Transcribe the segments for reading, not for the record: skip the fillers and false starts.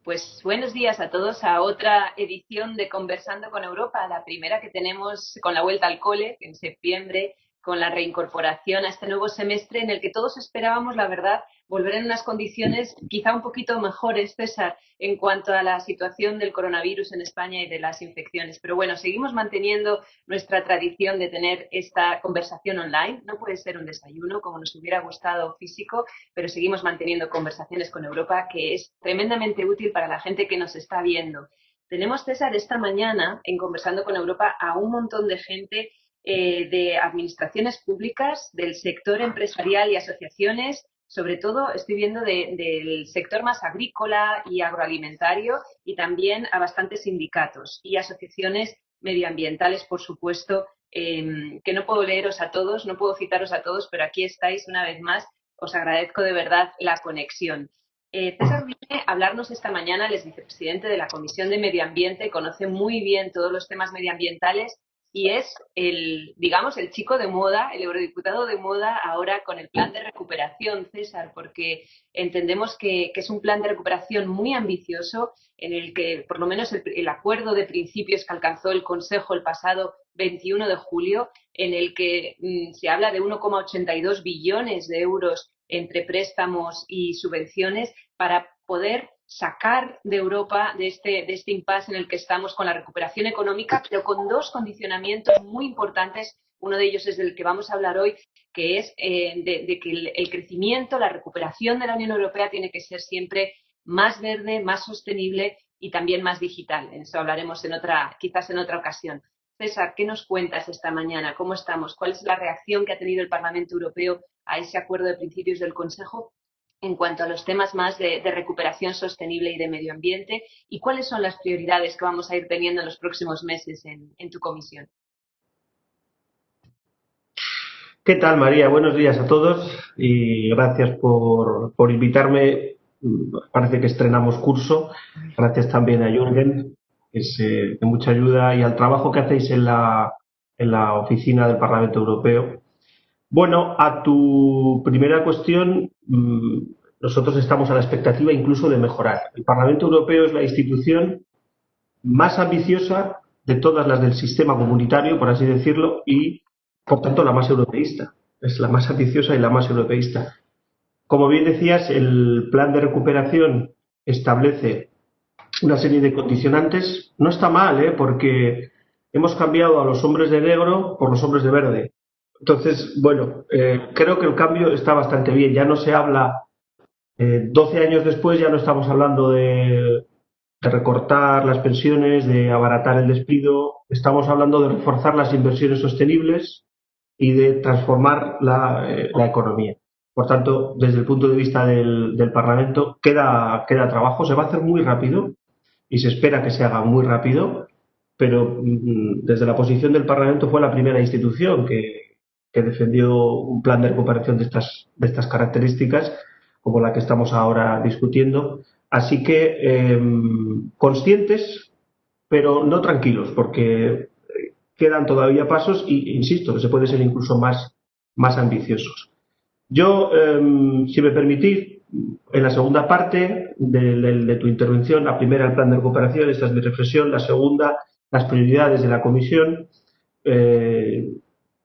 Pues buenos días a todos a otra edición de Conversando con Europa, la primera que tenemos con la vuelta al cole en septiembre, con la reincorporación a este nuevo semestre en el que todos esperábamos, la verdad, volver en unas condiciones quizá un poquito mejores, César, en cuanto a la situación del coronavirus en España y de las infecciones. Pero bueno, seguimos manteniendo nuestra tradición de tener esta conversación online. No puede ser un desayuno como nos hubiera gustado físico, pero seguimos manteniendo conversaciones con Europa, que es tremendamente útil para la gente que nos está viendo. Tenemos, César, esta mañana, en Conversando con Europa, a un montón de gente de administraciones públicas, del sector empresarial y asociaciones, sobre todo estoy viendo del sector más agrícola y agroalimentario, y también a bastantes sindicatos y asociaciones medioambientales, por supuesto, que no puedo leeros a todos, no puedo citaros a todos, pero aquí estáis una vez más. Os agradezco de verdad la conexión. César viene a hablarnos esta mañana, él es vicepresidente de la Comisión de Medio Ambiente, conoce muy bien todos los temas medioambientales y es digamos, el chico de moda, el eurodiputado de moda ahora con el plan de recuperación, César, porque entendemos que es un plan de recuperación muy ambicioso en el que, por lo menos, el acuerdo de principios que alcanzó el Consejo el pasado 21 de julio, en el que se habla de 1,82 billones de euros entre préstamos y subvenciones para poder sacar de Europa de este impasse en el que estamos con la recuperación económica, pero con dos condicionamientos muy importantes. Uno de ellos es del que vamos a hablar hoy, que es de que el crecimiento, la recuperación de la Unión Europea tiene que ser siempre más verde, más sostenible y también más digital. En eso hablaremos quizás en otra ocasión. César, ¿qué nos cuentas esta mañana? ¿Cómo estamos? ¿Cuál es la reacción que ha tenido el Parlamento Europeo a ese acuerdo de principios del Consejo en cuanto a los temas más de recuperación sostenible y de medio ambiente? ¿Y cuáles son las prioridades que vamos a ir teniendo en los próximos meses en tu comisión? ¿Qué tal, María? Buenos días a todos y gracias por invitarme. Parece que estrenamos curso. Gracias también a Jürgen, que es de mucha ayuda, y al trabajo que hacéis en la oficina del Parlamento Europeo. Bueno, a tu primera cuestión, nosotros estamos a la expectativa incluso de mejorar. El Parlamento Europeo es la institución más ambiciosa de todas las del sistema comunitario, por así decirlo, y por tanto la más europeísta. Es la más ambiciosa y la más europeísta. Como bien decías, el plan de recuperación establece una serie de condicionantes. No está mal, porque hemos cambiado a los hombres de negro por los hombres de verde. Entonces, bueno, creo que el cambio está bastante bien. Ya no se habla, 12 años después, ya no estamos hablando de recortar las pensiones, de abaratar el despido. Estamos hablando de reforzar las inversiones sostenibles y de transformar la economía. Por tanto, desde el punto de vista del Parlamento, queda trabajo. Se va a hacer muy rápido y se espera que se haga muy rápido, pero desde la posición del Parlamento fue la primera institución que defendió un plan de recuperación de estas características, como la que estamos ahora discutiendo. Así que conscientes, pero no tranquilos, porque quedan todavía pasos y, insisto, se puede ser incluso más ambiciosos. Yo, si me permitís, en la segunda parte de tu intervención, la primera, el plan de recuperación, esta es mi reflexión, la segunda, las prioridades de la Comisión. Eh,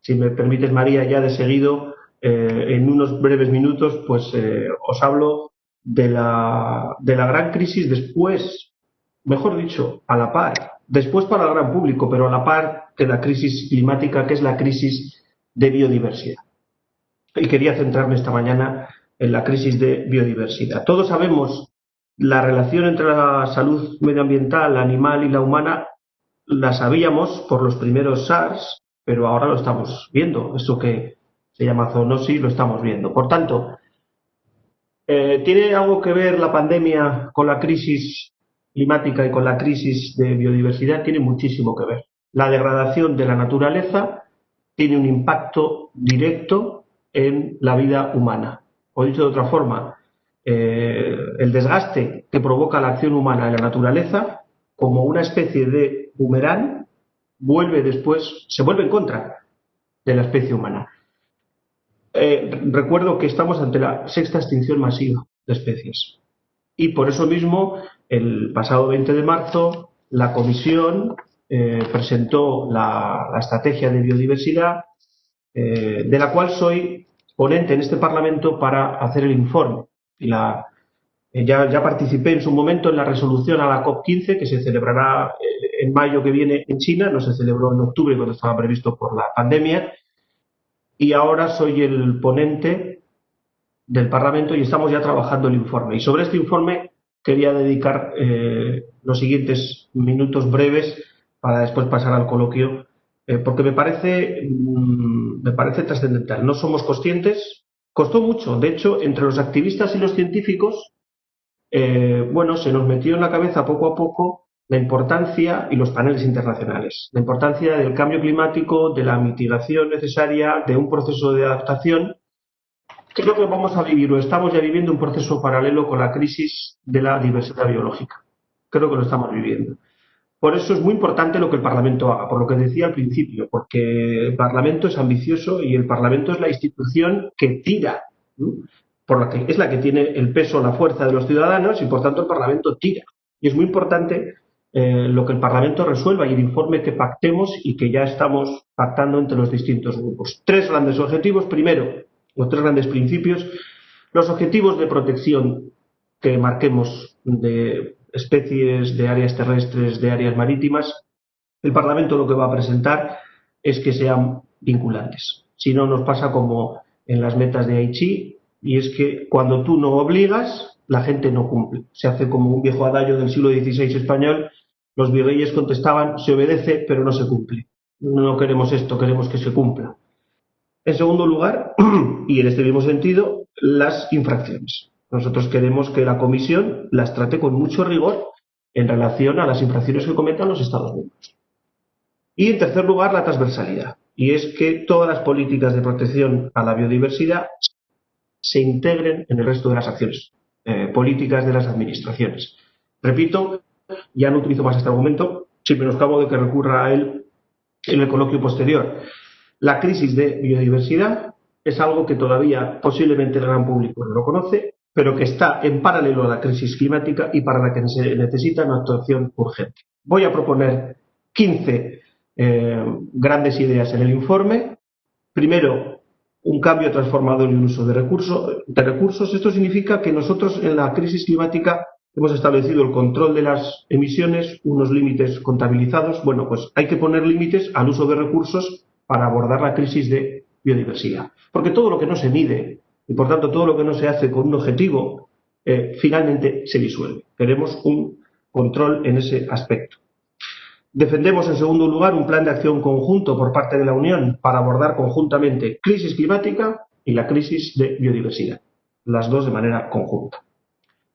si me permites, María, ya de seguido, en unos breves minutos, pues os hablo de la gran crisis después, mejor dicho, a la par, después para el gran público, pero a la par de la crisis climática, que es la crisis de biodiversidad. Y quería centrarme esta mañana en la crisis de biodiversidad. Todos sabemos la relación entre la salud medioambiental, animal y la humana, la sabíamos por los primeros SARS, pero ahora lo estamos viendo. Eso que se llama zoonosis lo estamos viendo. Por tanto, ¿tiene algo que ver la pandemia con la crisis climática y con la crisis de biodiversidad? Tiene muchísimo que ver. La degradación de la naturaleza tiene un impacto directo en la vida humana. O dicho de otra forma, el desgaste que provoca la acción humana en la naturaleza, como una especie de boomerang, se vuelve en contra de la especie humana. Recuerdo que estamos ante la sexta extinción masiva de especies. y por eso mismo el pasado 20 de marzo la Comisión presentó la estrategia de biodiversidad, de la cual soy ponente en este Parlamento para hacer el informe. Y ya participé en su momento en la resolución a la COP15, que se celebrará en mayo que viene en China, no se celebró en octubre cuando estaba previsto por la pandemia, y ahora soy el ponente del Parlamento y estamos ya trabajando el informe. Y sobre este informe quería dedicar los siguientes minutos breves para después pasar al coloquio, porque me parece trascendental. No somos conscientes, costó mucho. De hecho, entre los activistas y los científicos, se nos metió en la cabeza poco a poco la importancia, y los paneles internacionales, la importancia del cambio climático, de la mitigación necesaria, de un proceso de adaptación. Creo que vamos a vivir o estamos ya viviendo un proceso paralelo con la crisis de la diversidad biológica. Creo que lo estamos viviendo. Por eso es muy importante lo que el Parlamento haga, por lo que decía al principio, porque el Parlamento es ambicioso y el Parlamento es la institución que tira, ¿no? Es la que tiene el peso, la fuerza de los ciudadanos y por tanto el Parlamento tira. Y es muy importante lo que el Parlamento resuelva y el informe que pactemos y que ya estamos pactando entre los distintos grupos. Tres grandes objetivos. Primero, los tres grandes principios. Los objetivos de protección que marquemos de especies, de áreas terrestres, de áreas marítimas. El Parlamento lo que va a presentar es que sean vinculantes. Si no, nos pasa como en las metas de Aichi, y es que cuando tú no obligas, la gente no cumple. Se hace como un viejo adagio del siglo XVI español. Los virreyes contestaban: se obedece, pero no se cumple. No queremos esto, queremos que se cumpla. En segundo lugar, y en este mismo sentido, las infracciones. Nosotros queremos que la Comisión las trate con mucho rigor en relación a las infracciones que cometan los Estados miembros. Y en tercer lugar, la transversalidad. Y es que todas las políticas de protección a la biodiversidad se integren en el resto de las acciones políticas de las administraciones. Repito, ya no utilizo más este argumento, sin menoscabo de que recurra a él en el coloquio posterior. La crisis de biodiversidad es algo que todavía posiblemente el gran público no lo conoce, pero que está en paralelo a la crisis climática y para la que se necesita una actuación urgente. Voy a proponer 15 grandes ideas en el informe. Primero, un cambio transformador en el uso de recursos. Esto significa que nosotros en la crisis climática hemos establecido el control de las emisiones, unos límites contabilizados. Bueno, pues hay que poner límites al uso de recursos para abordar la crisis de biodiversidad. Porque todo lo que no se mide y, por tanto, todo lo que no se hace con un objetivo, finalmente se disuelve. Queremos un control en ese aspecto. Defendemos, en segundo lugar, un plan de acción conjunto por parte de la Unión para abordar conjuntamente crisis climática y la crisis de biodiversidad, las dos de manera conjunta.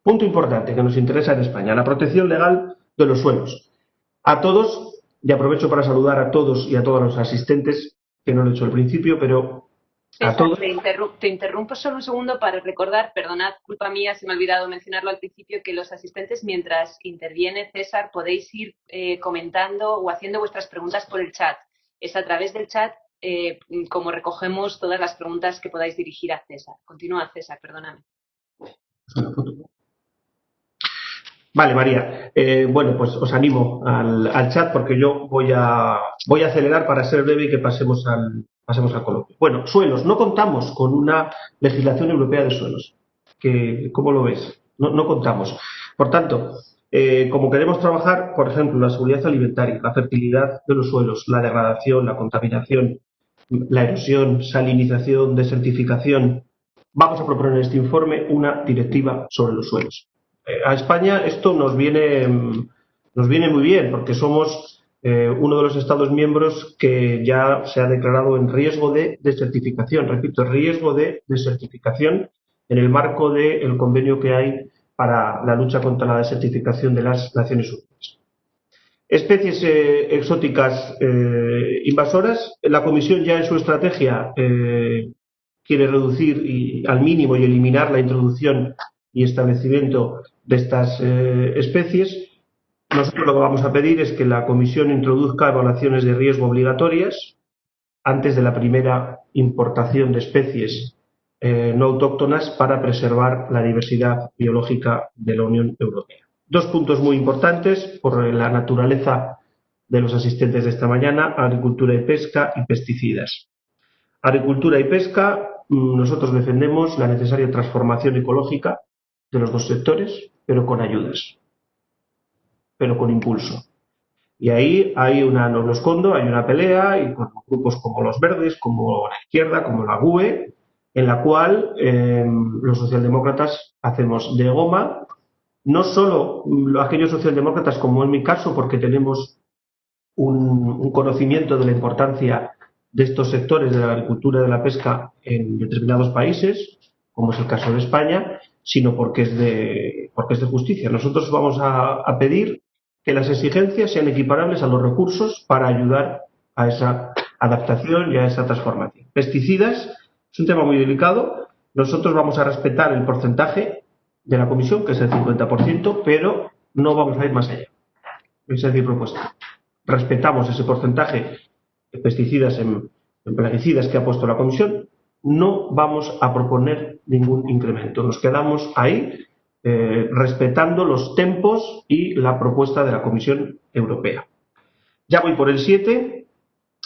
Punto importante que nos interesa en España: la protección legal de los suelos. A todos, y aprovecho para saludar a todos y a todos los asistentes, que no lo he hecho al principio, pero a César, todos. te interrumpo solo un segundo para recordar, perdonad, culpa mía, se me ha olvidado mencionarlo al principio, que los asistentes, mientras interviene César, podéis ir comentando o haciendo vuestras preguntas por el chat. Es a través del chat como recogemos todas las preguntas que podáis dirigir a César. Continúa, César, perdóname. Vale, María. Bueno, pues os animo al chat, porque yo voy a acelerar para ser breve y que pasemos al coloquio. Bueno, suelos. No contamos con una legislación europea de suelos. ¿Cómo lo ves? No contamos. Por tanto, como queremos trabajar, por ejemplo, la seguridad alimentaria, la fertilidad de los suelos, la degradación, la contaminación, la erosión, salinización, desertificación, vamos a proponer en este informe una directiva sobre los suelos. A España esto nos viene muy bien, porque somos uno de los Estados miembros que ya se ha declarado en riesgo de desertificación. Repito, riesgo de desertificación en el marco del convenio que hay para la lucha contra la desertificación de las Naciones Unidas. Especies exóticas invasoras. La Comisión ya en su estrategia quiere reducir al mínimo y eliminar la introducción y establecimiento de estas especies. Nosotros lo que vamos a pedir es que la Comisión introduzca evaluaciones de riesgo obligatorias antes de la primera importación de especies no autóctonas para preservar la diversidad biológica de la Unión Europea. Dos puntos muy importantes por la naturaleza de los asistentes de esta mañana: agricultura y pesca y pesticidas. Agricultura y pesca, nosotros defendemos la necesaria transformación ecológica de los dos sectores, pero con ayudas, pero con impulso. Y ahí hay no lo escondo, hay una pelea, y con grupos como los Verdes, como la izquierda, como la GUE, en la cual los socialdemócratas hacemos de goma, no solo aquellos socialdemócratas, como en mi caso, porque tenemos un conocimiento de la importancia de estos sectores de la agricultura y de la pesca en determinados países, como es el caso de España, sino porque es de justicia. Nosotros vamos a pedir que las exigencias sean equiparables a los recursos para ayudar a esa adaptación y a esa transformación. Pesticidas es un tema muy delicado. Nosotros vamos a respetar el porcentaje de la Comisión, que es el 50%, pero no vamos a ir más allá. Esa es mi propuesta. Respetamos ese porcentaje de pesticidas en plaguicidas que ha puesto la Comisión. No vamos a proponer ningún incremento. Nos quedamos ahí respetando los tempos y la propuesta de la Comisión Europea. Ya voy por el 7.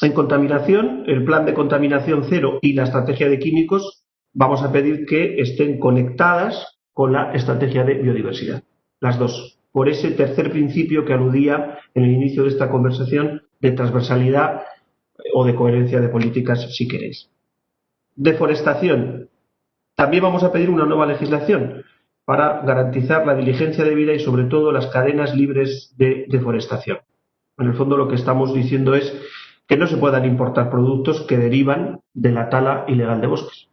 En contaminación, el plan de contaminación cero y la estrategia de químicos, vamos a pedir que estén conectadas con la estrategia de biodiversidad. Las dos. Por ese tercer principio que aludía en el inicio de esta conversación de transversalidad o de coherencia de políticas, si queréis. Deforestación. También vamos a pedir una nueva legislación para garantizar la diligencia debida y, sobre todo, las cadenas libres de deforestación. En el fondo, lo que estamos diciendo es que no se puedan importar productos que derivan de la tala ilegal de bosques.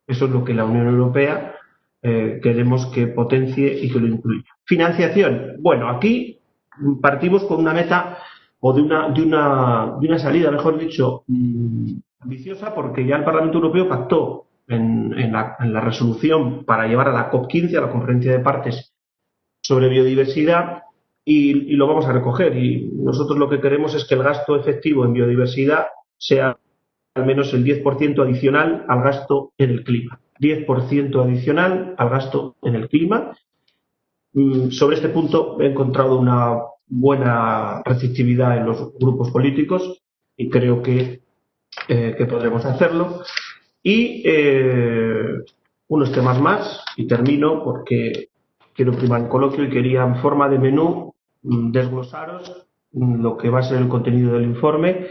Eso es lo que la Unión Europea queremos que potencie y que lo incluya. Financiación. Bueno, aquí partimos con una meta o de una salida, mejor dicho, ambiciosa, porque ya el Parlamento Europeo pactó en la resolución para llevar a la COP15, a la Conferencia de Partes sobre Biodiversidad, y lo vamos a recoger. Y nosotros lo que queremos es que el gasto efectivo en biodiversidad sea al menos el 10% adicional al gasto en el clima. 10% adicional al gasto en el clima. Sobre este punto he encontrado una buena receptividad en los grupos políticos y creo que podremos hacerlo. Y unos temas más, y termino porque quiero primar el coloquio y quería, en forma de menú, desglosaros lo que va a ser el contenido del informe.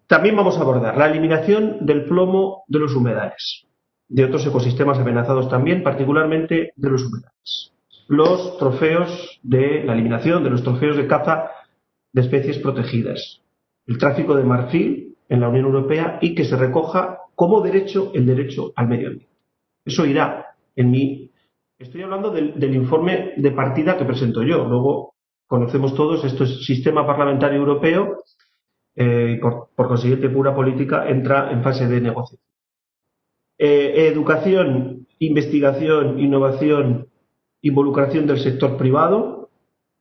También vamos a abordar la eliminación del plomo de los humedales, de otros ecosistemas amenazados también, particularmente de los humedales. Los trofeos de la eliminación de los trofeos de caza de especies protegidas, el tráfico de marfil en la Unión Europea y que se recoja como derecho el derecho al medio ambiente. Eso irá en mi... Estoy hablando del informe de partida que presento yo. Luego conocemos todos, esto es Sistema Parlamentario Europeo, y por consiguiente pura política entra en fase de negociación. Educación, investigación, innovación, involucración del sector privado,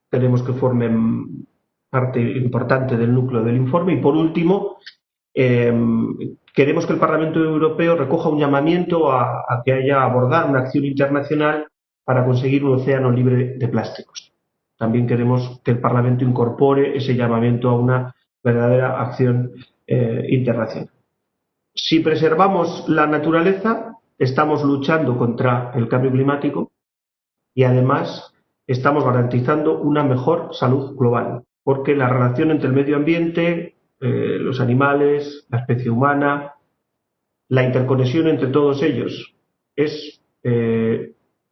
tenemos que formen parte importante del núcleo del informe. Y por último, queremos que el Parlamento Europeo recoja un llamamiento a que haya abordar una acción internacional para conseguir un océano libre de plásticos. También queremos que el Parlamento incorpore ese llamamiento a una verdadera acción internacional. Si preservamos la naturaleza, estamos luchando contra el cambio climático y además estamos garantizando una mejor salud global, porque la relación entre el medio ambiente, los animales, la especie humana, la interconexión entre todos ellos es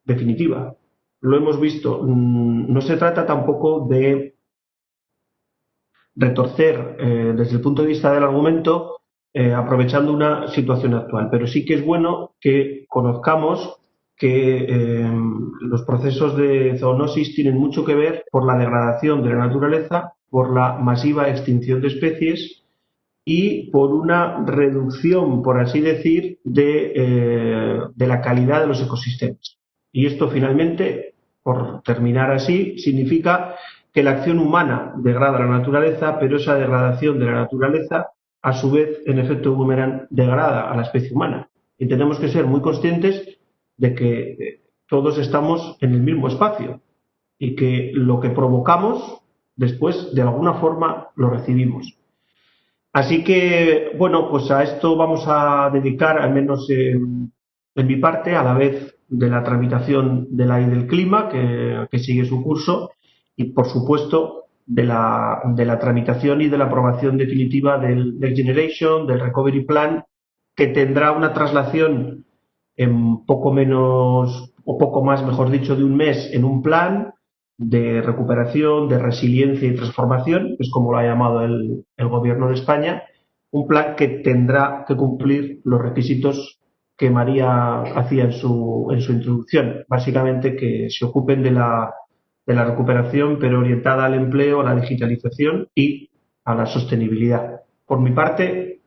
definitiva. Lo hemos visto. No se trata tampoco de retorcer desde el punto de vista del argumento aprovechando una situación actual, pero sí que es bueno que conozcamos que los procesos de zoonosis tienen mucho que ver por la degradación de la naturaleza, por la masiva extinción de especies y por una reducción, por así decir, de la calidad de los ecosistemas. Y esto finalmente, por terminar así, significa que la acción humana degrada la naturaleza, pero esa degradación de la naturaleza, a su vez, en efecto boomerang, degrada a la especie humana. y tenemos que ser muy conscientes de que todos estamos en el mismo espacio y que lo que provocamos después de alguna forma lo recibimos. Así que, bueno, pues a esto vamos a dedicar, al menos en mi parte, a la vez de la tramitación de la ley del clima, que sigue su curso, y por supuesto de la tramitación y de la aprobación definitiva del Next Generation, del Recovery Plan, que tendrá una traslación en poco menos, o poco más, mejor dicho, de un mes en un plan de recuperación, de resiliencia y transformación, que es como lo ha llamado el Gobierno de España, un plan que tendrá que cumplir los requisitos que María hacía en su introducción, básicamente que se ocupen de la recuperación, pero orientada al empleo, a la digitalización y a la sostenibilidad. Por mi parte,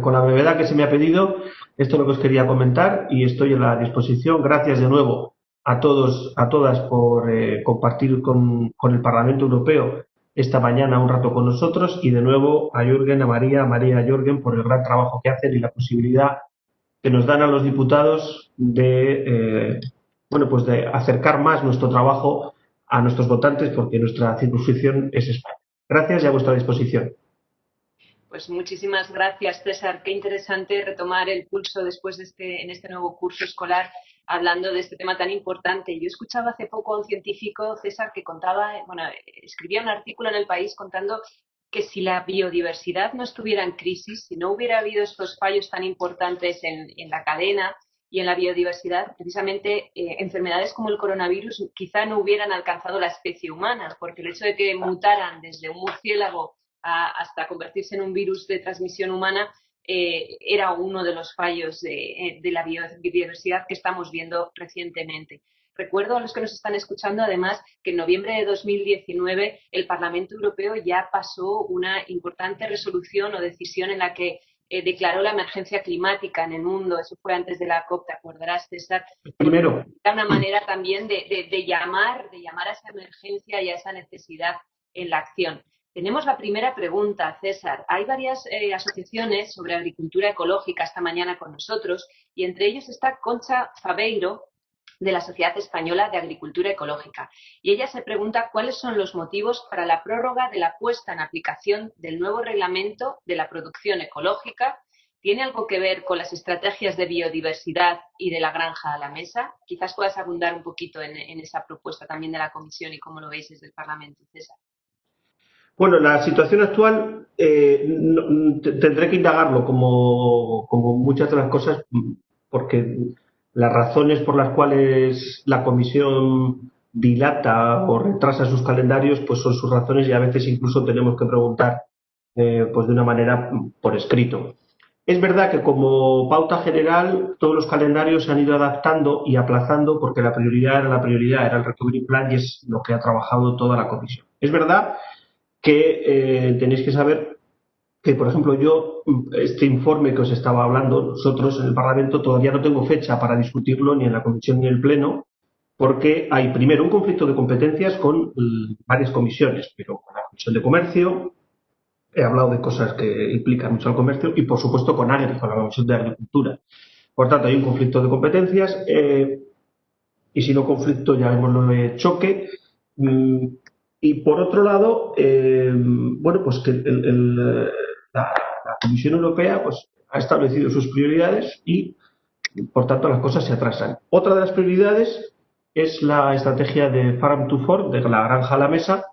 con la brevedad que se me ha pedido, esto es lo que os quería comentar y estoy a la disposición. Gracias de nuevo a todos, a todas por compartir con el Parlamento Europeo esta mañana un rato con nosotros y de nuevo a Jürgen, a María, a Jürgen por el gran trabajo que hacen y la posibilidad que nos dan a los diputados pues de acercar más nuestro trabajo a nuestros votantes porque nuestra circunscripción es España. Gracias y a vuestra disposición. Pues muchísimas gracias, César. Qué interesante retomar el pulso después en este nuevo curso escolar, hablando de este tema tan importante. Yo escuchaba hace poco a un científico, César, que escribía un artículo en El País contando que si la biodiversidad no estuviera en crisis, si no hubiera habido estos fallos tan importantes en la cadena y en la biodiversidad, precisamente enfermedades como el coronavirus quizá no hubieran alcanzado la especie humana, porque el hecho de que mutaran desde un murciélago hasta convertirse en un virus de transmisión humana era uno de los fallos de la biodiversidad que estamos viendo recientemente. Recuerdo a los que nos están escuchando, además, que en noviembre de 2019 el Parlamento Europeo ya pasó una importante resolución o decisión en la que declaró la emergencia climática en el mundo. Eso fue antes de la COP, ¿te acordarás, César? Primero. Era una manera también de llamar a esa emergencia y a esa necesidad en la acción. Tenemos la primera pregunta, César. Hay varias asociaciones sobre agricultura ecológica esta mañana con nosotros y entre ellos está Concha Faveiro, de la Sociedad Española de Agricultura Ecológica. Y ella se pregunta cuáles son los motivos para la prórroga de la puesta en aplicación del nuevo reglamento de la producción ecológica. ¿Tiene algo que ver con las estrategias de biodiversidad y de la granja a la mesa? Quizás puedas abundar un poquito en esa propuesta también de la Comisión y cómo lo veis desde el Parlamento, César. Bueno, la situación actual tendré que indagarlo como muchas de las cosas porque las razones por las cuales la Comisión dilata o retrasa sus calendarios pues son sus razones y a veces incluso tenemos que preguntar pues de una manera por escrito. Es verdad que como pauta general todos los calendarios se han ido adaptando y aplazando porque la prioridad era el Recovery Plan y es lo que ha trabajado toda la Comisión. Es verdad que tenéis que saber que, por ejemplo, yo, este informe que os estaba hablando, nosotros en el Parlamento todavía no tengo fecha para discutirlo ni en la Comisión ni en el Pleno, porque hay primero un conflicto de competencias con varias comisiones, pero con la Comisión de Comercio, he hablado de cosas que implican mucho al comercio, y por supuesto con Agri, con la Comisión de Agricultura. Por tanto, hay un conflicto de competencias, y si no conflicto, llamémoslo choque. Y por otro lado, pues que la Comisión Europea pues, ha establecido sus prioridades y, por tanto, las cosas se atrasan. Otra de las prioridades es la estrategia de Farm to Fork, de la granja a la mesa,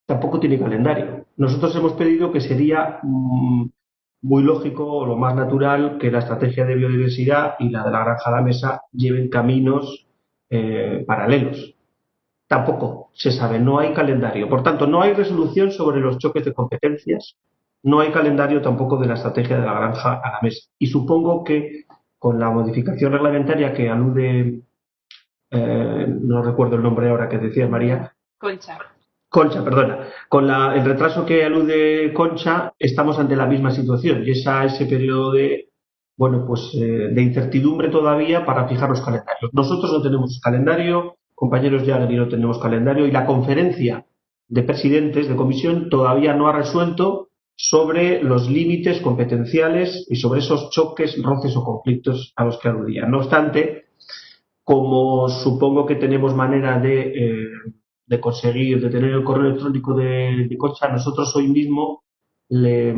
tampoco tiene calendario. Nosotros hemos pedido que sería muy lógico o lo más natural que la estrategia de biodiversidad y la de la granja a la mesa lleven caminos paralelos. Tampoco se sabe, no hay calendario. Por tanto, no hay resolución sobre los choques de competencias, no hay calendario tampoco de la estrategia de la granja a la mesa. Y supongo que con la modificación reglamentaria que alude, no recuerdo el nombre ahora que decía María. Concha, perdona. Con el retraso que alude Concha, estamos ante la misma situación y ese periodo de incertidumbre todavía para fijar los calendarios. Nosotros no tenemos calendario, compañeros de Agri no tenemos calendario y la conferencia de presidentes de comisión todavía no ha resuelto sobre los límites competenciales y sobre esos choques, roces o conflictos a los que aludía. No obstante, como supongo que tenemos manera de conseguir, de tener el correo electrónico de Concha, nosotros hoy mismo le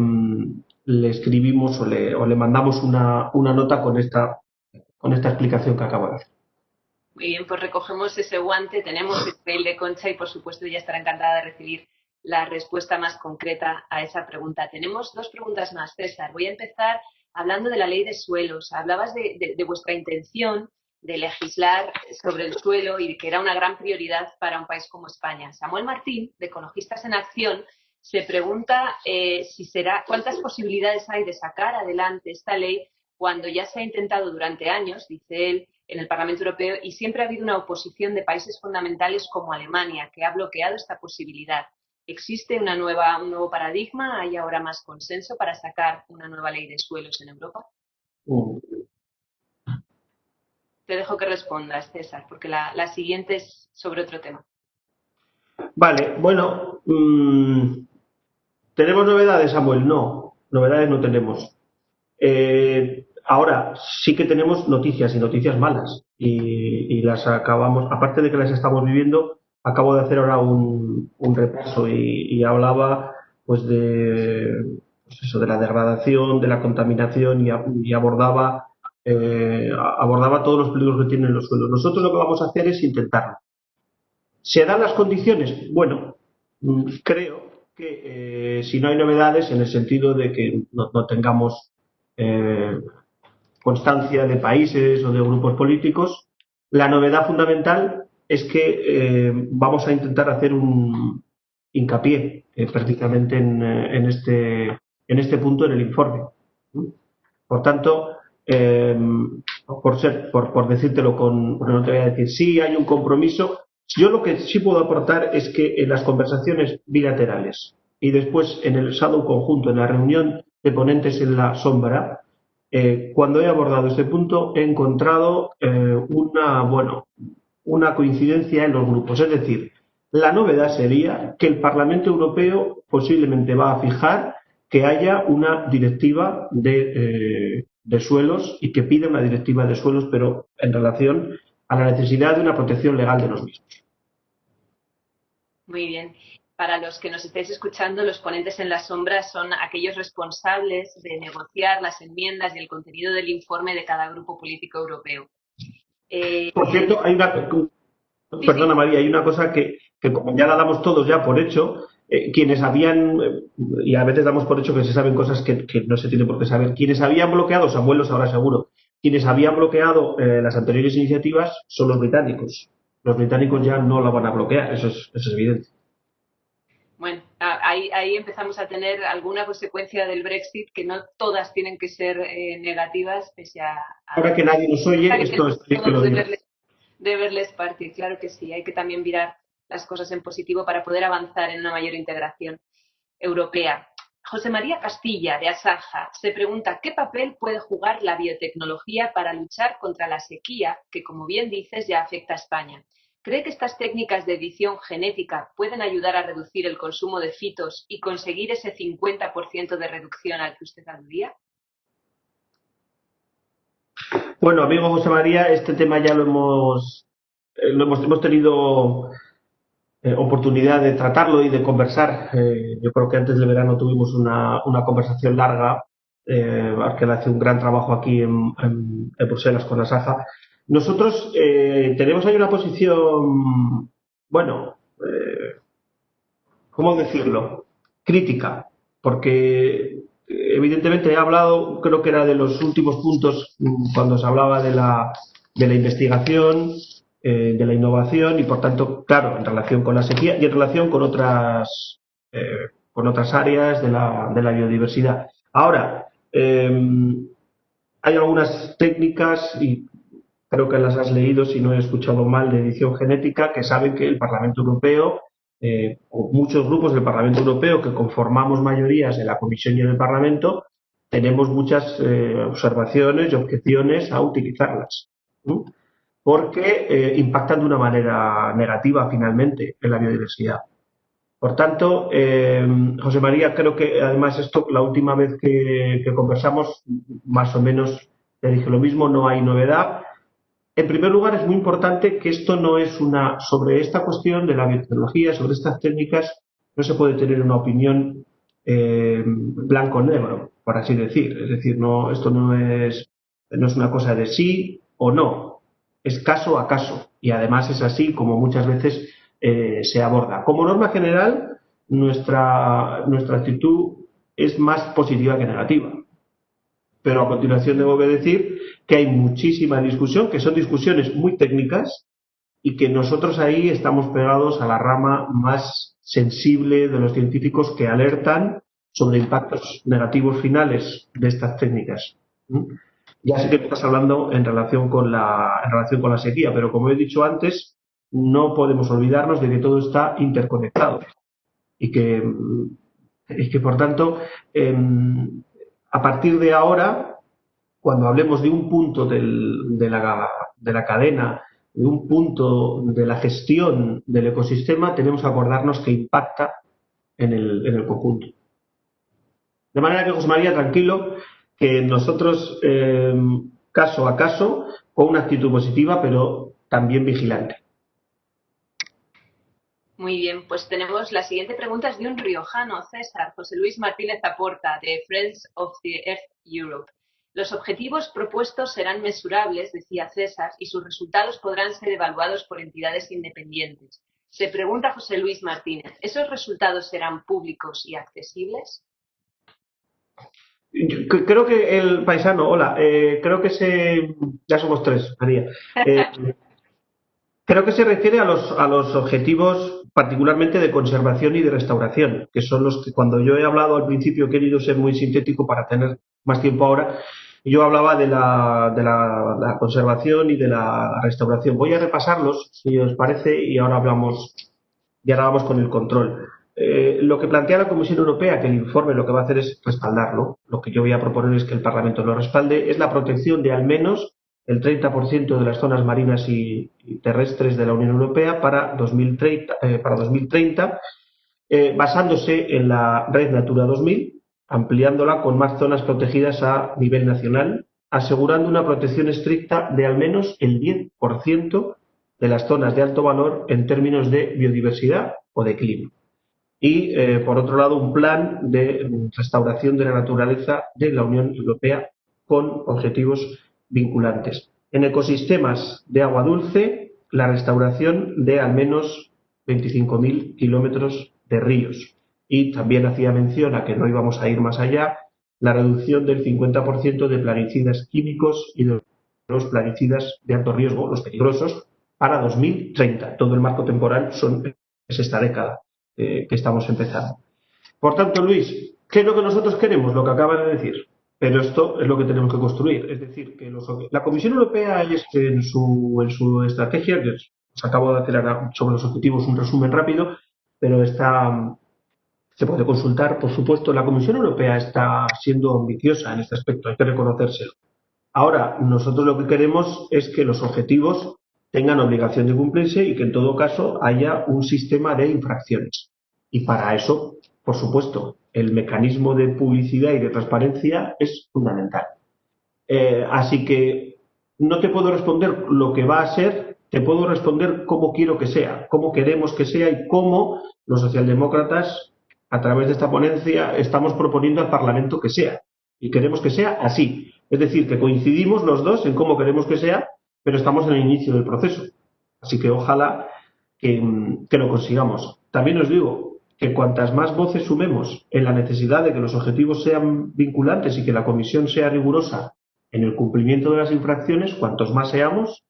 escribimos o le mandamos una nota con esta explicación que acabo de hacer. Muy bien, pues recogemos ese guante, tenemos el mail de Concha y por supuesto ella estará encantada de recibir la respuesta más concreta a esa pregunta. Tenemos dos preguntas más, César. Voy a empezar hablando de la ley de suelos. Hablabas de vuestra intención de legislar sobre el suelo y que era una gran prioridad para un país como España. Samuel Martín, de Ecologistas en Acción, se pregunta cuántas posibilidades hay de sacar adelante esta ley cuando ya se ha intentado durante años, dice él, en el Parlamento Europeo y siempre ha habido una oposición de países fundamentales como Alemania, que ha bloqueado esta posibilidad. ¿Existe un nuevo paradigma? ¿Hay ahora más consenso para sacar una nueva ley de suelos en Europa? Te dejo que respondas, César, porque la siguiente es sobre otro tema. Vale, bueno, ¿tenemos novedades, Samuel? No, novedades no tenemos. Ahora sí que tenemos noticias y noticias malas y las acabamos, aparte de que las estamos viviendo, acabo de hacer ahora un repaso y hablaba pues de la degradación, de la contaminación y abordaba todos los peligros que tienen los suelos. Nosotros lo que vamos a hacer es intentarlo. ¿Se dan las condiciones? Bueno, creo que si no hay novedades en el sentido de que no tengamos constancia de países o de grupos políticos, la novedad fundamental es que vamos a intentar hacer un hincapié precisamente en este punto en el informe. Por tanto, por decírtelo no te voy a decir, sí hay un compromiso. Yo lo que sí puedo aportar es que en las conversaciones bilaterales y después en el shadow conjunto, en la reunión de ponentes en la sombra, cuando he abordado este punto he encontrado una coincidencia en los grupos. Es decir, la novedad sería que el Parlamento Europeo posiblemente va a fijar que haya una directiva de suelos y que pida una directiva de suelos, pero en relación a la necesidad de una protección legal de los mismos. Muy bien. Para los que nos estéis escuchando, los ponentes en la sombra son aquellos responsables de negociar las enmiendas y el contenido del informe de cada grupo político europeo. Por cierto, perdona María, hay una cosa que como ya la damos todos ya por hecho, quienes habían, y a veces damos por hecho que se saben cosas que no se tiene por qué saber, quienes habían bloqueado, Samuel lo sabrá seguro, quienes habían bloqueado las anteriores iniciativas son los británicos. Los británicos ya no la van a bloquear, eso es evidente. Bueno, ahí empezamos a tener alguna consecuencia del Brexit, que no todas tienen que ser negativas, pese a... Ahora que nadie nos oye, esto es que lo digo. De verles partir, claro que sí, hay que también mirar las cosas en positivo para poder avanzar en una mayor integración europea. José María Castilla, de Asaja, se pregunta ¿qué papel puede jugar la biotecnología para luchar contra la sequía que, como bien dices, ya afecta a España? ¿Cree que estas técnicas de edición genética pueden ayudar a reducir el consumo de fitos y conseguir ese 50% de reducción al que usted aludía? Bueno, amigo José María, este tema ya hemos tenido oportunidad de tratarlo y de conversar. Yo creo que antes del verano tuvimos una conversación larga, que hace un gran trabajo aquí en Bruselas con Asaja. Nosotros tenemos ahí una posición, ¿cómo decirlo? Crítica, porque evidentemente he hablado, creo que era de los últimos puntos cuando se hablaba de la investigación, de la innovación y, por tanto, claro, en relación con la sequía y en relación con otras áreas de la biodiversidad. Ahora, hay algunas técnicas y creo que las has leído, si no he escuchado mal, de edición genética, que saben que el Parlamento Europeo, o muchos grupos del Parlamento Europeo que conformamos mayorías en la Comisión y en el Parlamento, tenemos muchas observaciones y objeciones a utilizarlas, porque impactan de una manera negativa finalmente en la biodiversidad. Por tanto, José María, creo que además esto, la última vez que conversamos, más o menos te dije lo mismo, no hay novedad. En primer lugar, es muy importante que esto no es sobre esta cuestión de la biotecnología, sobre estas técnicas, no se puede tener una opinión blanco-negro, por así decir. Es decir, esto no es una cosa de sí o no, es caso a caso. Y además es así como muchas veces se aborda. Como norma general, nuestra actitud es más positiva que negativa. Pero a continuación debo decir que hay muchísima discusión, que son discusiones muy técnicas y que nosotros ahí estamos pegados a la rama más sensible de los científicos que alertan sobre impactos negativos finales de estas técnicas. Ya sé que estás hablando en relación con la sequía, pero como he dicho antes, no podemos olvidarnos de que todo está interconectado y que por tanto, a partir de ahora, cuando hablemos de un punto de la cadena, de un punto de la gestión del ecosistema, tenemos que acordarnos que impacta en el conjunto. De manera que, José María, tranquilo, que nosotros, caso a caso, con una actitud positiva, pero también vigilante. Muy bien, pues tenemos la siguiente pregunta, es de un riojano, César, José Luis Martínez Aporta, de Friends of the Earth Europe. Los objetivos propuestos serán mesurables, decía César, y sus resultados podrán ser evaluados por entidades independientes. Se pregunta José Luis Martínez, ¿esos resultados serán públicos y accesibles? Creo que el paisano, hola, creo que ya somos tres, María. Creo que se refiere a los objetivos particularmente de conservación y de restauración, que son los que cuando yo he hablado al principio he querido ser muy sintético para tener más tiempo ahora, y yo hablaba de la conservación y de la restauración. Voy a repasarlos, si os parece, y ahora vamos con el control. Lo que plantea la Comisión Europea, que el informe lo que va a hacer es respaldarlo. Lo que yo voy a proponer es que el Parlamento lo respalde, es la protección de al menos el 30% de las zonas marinas y terrestres de la Unión Europea para 2030, basándose en la Red Natura 2000, ampliándola con más zonas protegidas a nivel nacional, asegurando una protección estricta de al menos el 10% de las zonas de alto valor en términos de biodiversidad o de clima. Y, por otro lado, un plan de restauración de la naturaleza de la Unión Europea con objetivos vinculantes. En ecosistemas de agua dulce, la restauración de al menos 25.000 kilómetros de ríos. Y también hacía mención a que no íbamos a ir más allá, la reducción del 50% de plaguicidas químicos y de los plaguicidas de alto riesgo, los peligrosos, para 2030. Todo el marco temporal es esta década que estamos empezando. Por tanto, Luis, ¿qué es lo que nosotros queremos? Lo que acabas de decir. Pero esto es lo que tenemos que construir. Es decir, que la Comisión Europea en su estrategia, que os acabo de hacer ahora sobre los objetivos un resumen rápido, pero se puede consultar, por supuesto. La Comisión Europea está siendo ambiciosa en este aspecto, hay que reconocérselo. Ahora, nosotros lo que queremos es que los objetivos tengan obligación de cumplirse y que en todo caso haya un sistema de infracciones. Y para eso, por supuesto, el mecanismo de publicidad y de transparencia es fundamental. Así que no te puedo responder lo que va a ser, te puedo responder cómo quiero que sea, cómo queremos que sea y cómo los socialdemócratas, a través de esta ponencia, estamos proponiendo al Parlamento que sea. Y queremos que sea así. Es decir, que coincidimos los dos en cómo queremos que sea, pero estamos en el inicio del proceso. Así que ojalá que lo consigamos. También os digo que cuantas más voces sumemos en la necesidad de que los objetivos sean vinculantes y que la Comisión sea rigurosa en el cumplimiento de las infracciones, cuantos más seamos,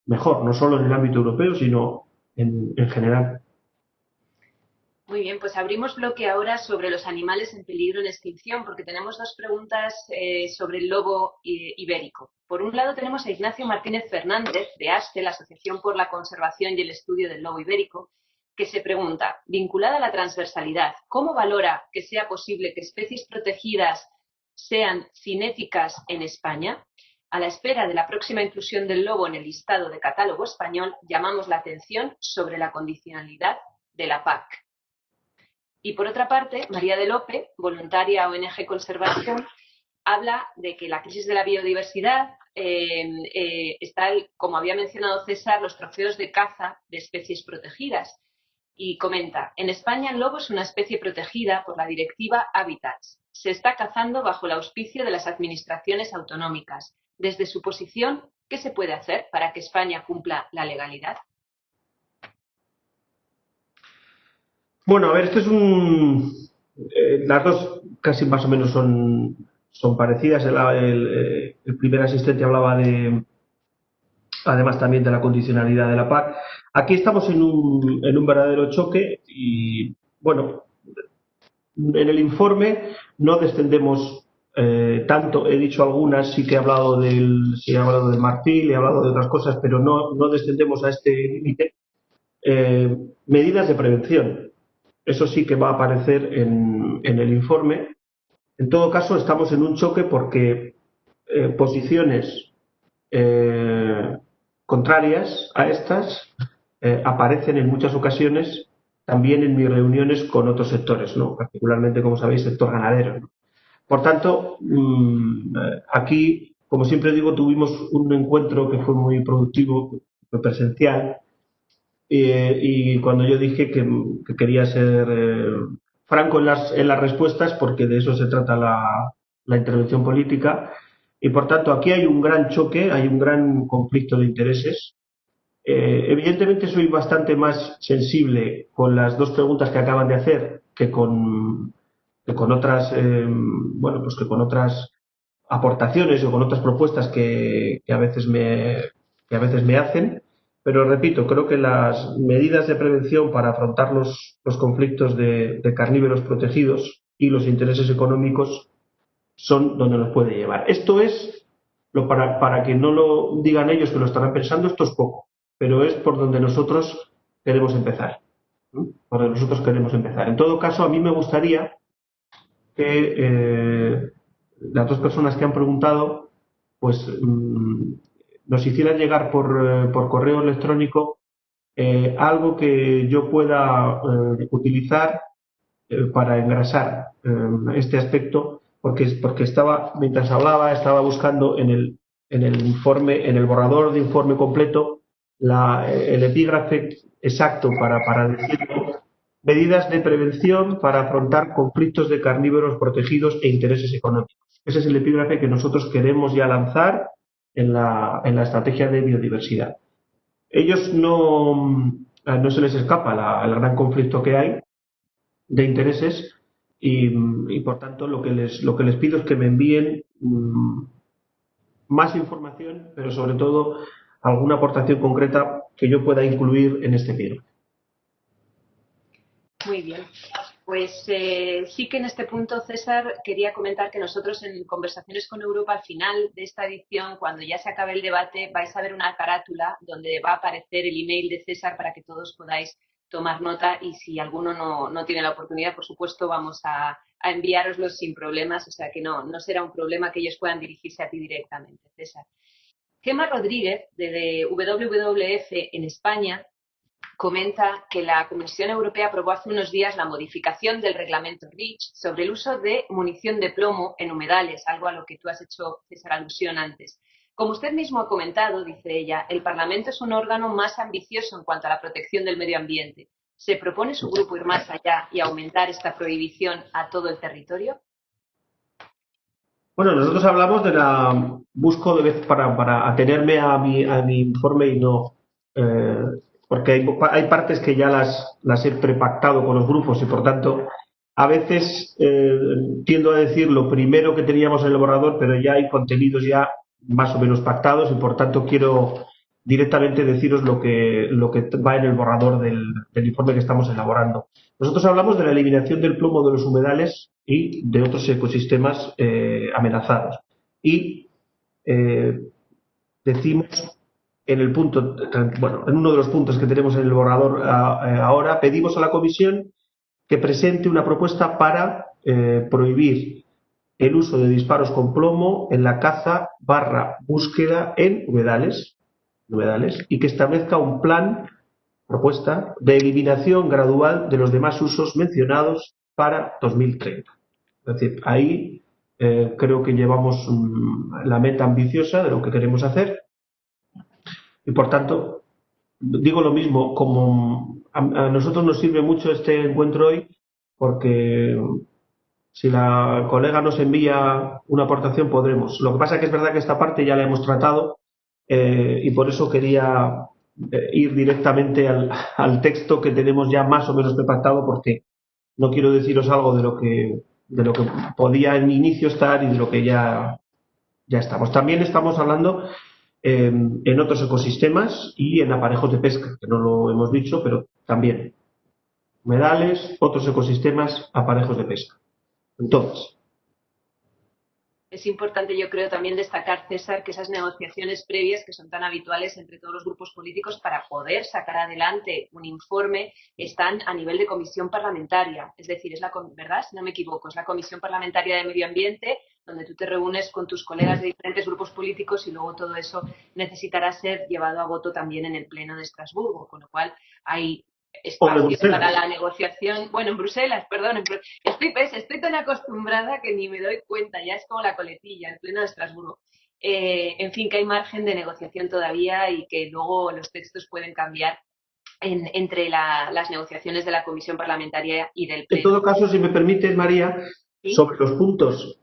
mejor, no solo en el ámbito europeo, sino en general. Muy bien, pues abrimos bloque ahora sobre los animales en peligro en extinción, porque tenemos dos preguntas sobre el lobo ibérico. Por un lado tenemos a Ignacio Martínez Fernández, de ASTE, la Asociación por la Conservación y el Estudio del Lobo Ibérico, que se pregunta, vinculada a la transversalidad, ¿cómo valora que sea posible que especies protegidas sean cinéticas en España? A la espera de la próxima inclusión del lobo en el listado de catálogo español, llamamos la atención sobre la condicionalidad de la PAC. Y por otra parte, María de Lope, voluntaria ONG Conservación, habla de que la crisis de la biodiversidad está, como había mencionado César, los trofeos de caza de especies protegidas. Y comenta, en España el lobo es una especie protegida por la Directiva Hábitats. Se está cazando bajo el auspicio de las administraciones autonómicas. Desde su posición, ¿qué se puede hacer para que España cumpla la legalidad? Bueno, a ver, esto es las dos casi más o menos son parecidas. El primer asistente hablaba además también de la condicionalidad de la PAC. Aquí estamos en un verdadero choque y, bueno, en el informe no descendemos tanto. He dicho algunas, sí que he hablado del marfil, he hablado de otras cosas, pero no descendemos a este límite. Medidas de prevención. Eso sí que va a aparecer en el informe. En todo caso, estamos en un choque porque posiciones contrarias a estas aparecen en muchas ocasiones también en mis reuniones con otros sectores, ¿no? Particularmente, como sabéis, sector ganadero, ¿no? Por tanto, aquí, como siempre digo, tuvimos un encuentro que fue muy productivo, fue presencial, y cuando yo dije que quería ser franco en las respuestas, porque de eso se trata la intervención política, y por tanto aquí hay un gran choque, hay un gran conflicto de intereses. Evidentemente soy bastante más sensible con las dos preguntas que acaban de hacer que con otras, bueno, pues que con otras aportaciones o con otras propuestas que a veces me hacen, pero repito, creo que las medidas de prevención para afrontar los conflictos de carnívoros protegidos y los intereses económicos son donde nos puede llevar. Esto es, para que no lo digan ellos que lo estarán pensando, esto es poco, pero es por donde nosotros queremos empezar. ¿No? Por donde nosotros queremos empezar. En todo caso, a mí me gustaría que las dos personas que han preguntado pues nos hicieran llegar por correo electrónico algo que yo pueda utilizar para engrasar este aspecto, porque mientras hablaba, estaba buscando en el informe, en el borrador de informe completo, el epígrafe exacto para decirlo: medidas de prevención para afrontar conflictos de carnívoros protegidos e intereses económicos. Ese es el epígrafe que nosotros queremos ya lanzar en la estrategia de biodiversidad. Ellos no se les escapa el gran conflicto que hay de intereses y por tanto lo que les pido es que me envíen más información, pero sobre todo alguna aportación concreta que yo pueda incluir en este pliego. Muy bien. Pues sí que en este punto, César, quería comentar que nosotros en Conversaciones con Europa, al final de esta edición, cuando ya se acabe el debate, vais a ver una carátula donde va a aparecer el email de César para que todos podáis tomar nota, y si alguno no tiene la oportunidad, por supuesto, vamos a enviároslos sin problemas, o sea que no será un problema que ellos puedan dirigirse a ti directamente, César. Gemma Rodríguez, de WWF en España, comenta que la Comisión Europea aprobó hace unos días la modificación del reglamento REACH sobre el uso de munición de plomo en humedales, algo a lo que tú has hecho, César, alusión antes. Como usted mismo ha comentado, dice ella, el Parlamento es un órgano más ambicioso en cuanto a la protección del medio ambiente. ¿Se propone su grupo ir más allá y aumentar esta prohibición a todo el territorio? Bueno, nosotros hablamos busco de vez para atenerme a mi informe y no, eh, porque hay partes que ya las he prepactado con los grupos y por tanto a veces tiendo a decir lo primero que teníamos en el borrador, pero ya hay contenidos ya más o menos pactados y por tanto quiero directamente deciros lo que va en el borrador del informe que estamos elaborando. Nosotros hablamos de la eliminación del plomo de los humedales y de otros ecosistemas amenazados. Y eh, decimos en uno de los puntos que tenemos en el borrador ahora, pedimos a la Comisión que presente una propuesta para prohibir el uso de disparos con plomo en la caza / búsqueda en humedales y que establezca un plan propuesta de eliminación gradual de los demás usos mencionados para 2030. Es decir, ahí creo que llevamos la meta ambiciosa de lo que queremos hacer y, por tanto, digo lo mismo, como a nosotros nos sirve mucho este encuentro hoy, porque si la colega nos envía una aportación podremos. Lo que pasa es que es verdad que esta parte ya la hemos tratado y por eso quería ir directamente al texto que tenemos ya más o menos prepactado, porque no quiero deciros algo de lo que podía en inicio estar y de lo que ya estamos. También estamos hablando en otros ecosistemas y en aparejos de pesca, que no lo hemos dicho, pero también humedales, otros ecosistemas, aparejos de pesca. Entonces, Es importante, yo creo, también destacar, César, que esas negociaciones previas que son tan habituales entre todos los grupos políticos para poder sacar adelante un informe están a nivel de comisión parlamentaria. Es decir, ¿verdad? Si no me equivoco, es la Comisión Parlamentaria de Medio Ambiente, donde tú te reúnes con tus colegas de diferentes grupos políticos y luego todo eso necesitará ser llevado a voto también en el Pleno de Estrasburgo, con lo cual hay espacio para la negociación. Bueno, en Bruselas, perdón. Estoy tan acostumbrada que ni me doy cuenta, ya es como la coletilla, el Pleno de Estrasburgo. En fin, que hay margen de negociación todavía y que luego los textos pueden cambiar entre las negociaciones de la Comisión Parlamentaria y del Pleno. En todo caso, si me permites, María, ¿sí? Sobre los puntos,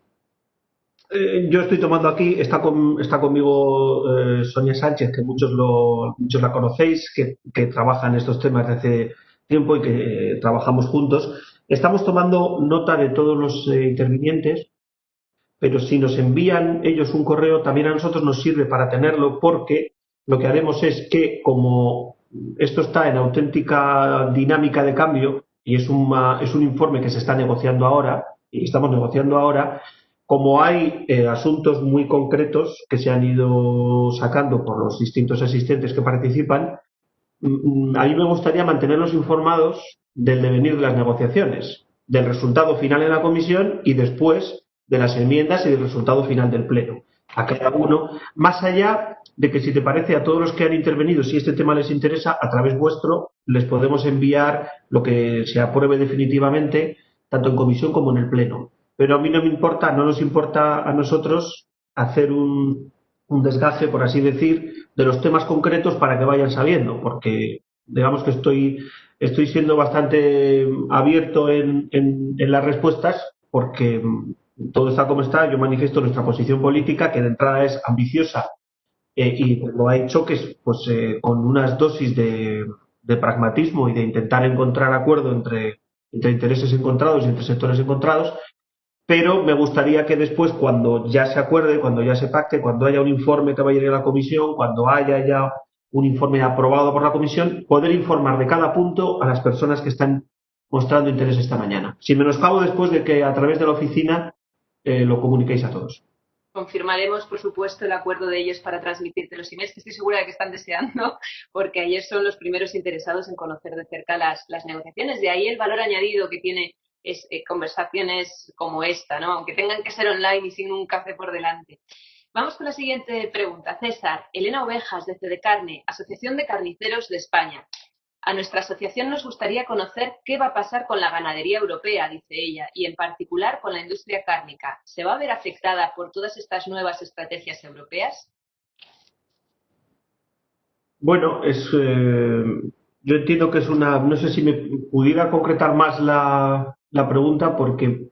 yo estoy tomando aquí, está conmigo Sonia Sánchez, que muchos la conocéis, que trabaja en estos temas desde hace tiempo y que trabajamos juntos. Estamos tomando nota de todos los intervinientes, pero si nos envían ellos un correo, también a nosotros nos sirve para tenerlo, porque lo que haremos es que, como esto está en auténtica dinámica de cambio y es un informe que se está negociando ahora y estamos negociando ahora, como hay asuntos muy concretos que se han ido sacando por los distintos asistentes que participan, a mí me gustaría mantenerlos informados del devenir de las negociaciones, del resultado final en la comisión y después de las enmiendas y del resultado final del pleno. A cada uno, más allá de que, si te parece, a todos los que han intervenido, si este tema les interesa, a través vuestro les podemos enviar lo que se apruebe definitivamente, tanto en comisión como en el pleno. Pero a mí no nos importa a nosotros hacer un desgaje, por así decir, de los temas concretos para que vayan sabiendo, porque digamos que estoy siendo bastante abierto en las respuestas, porque todo está como está. Yo manifiesto nuestra posición política, que de entrada es ambiciosa y lo ha hecho que con unas dosis de pragmatismo y de intentar encontrar acuerdo entre intereses encontrados y entre sectores encontrados, pero me gustaría que después, cuando ya se acuerde, cuando ya se pacte, cuando haya un informe que vaya a ir a la comisión, cuando haya ya un informe aprobado por la comisión, poder informar de cada punto a las personas que están mostrando interés esta mañana. Sin menoscabo, después de que a través de la oficina lo comuniquéis a todos. Confirmaremos, por supuesto, el acuerdo de ellos para transmitirte los emails, que estoy segura de que están deseando, porque ayer son los primeros interesados en conocer de cerca las negociaciones. De ahí el valor añadido que tiene conversaciones como esta, ¿no? Aunque tengan que ser online y sin un café por delante. Vamos con la siguiente pregunta. César, Elena Ovejas, de Fedecarne, Asociación de Carniceros de España. A nuestra asociación nos gustaría conocer qué va a pasar con la ganadería europea, dice ella, y en particular con la industria cárnica. ¿Se va a ver afectada por todas estas nuevas estrategias europeas? Bueno, yo entiendo que es no sé si me pudiera concretar más la pregunta, porque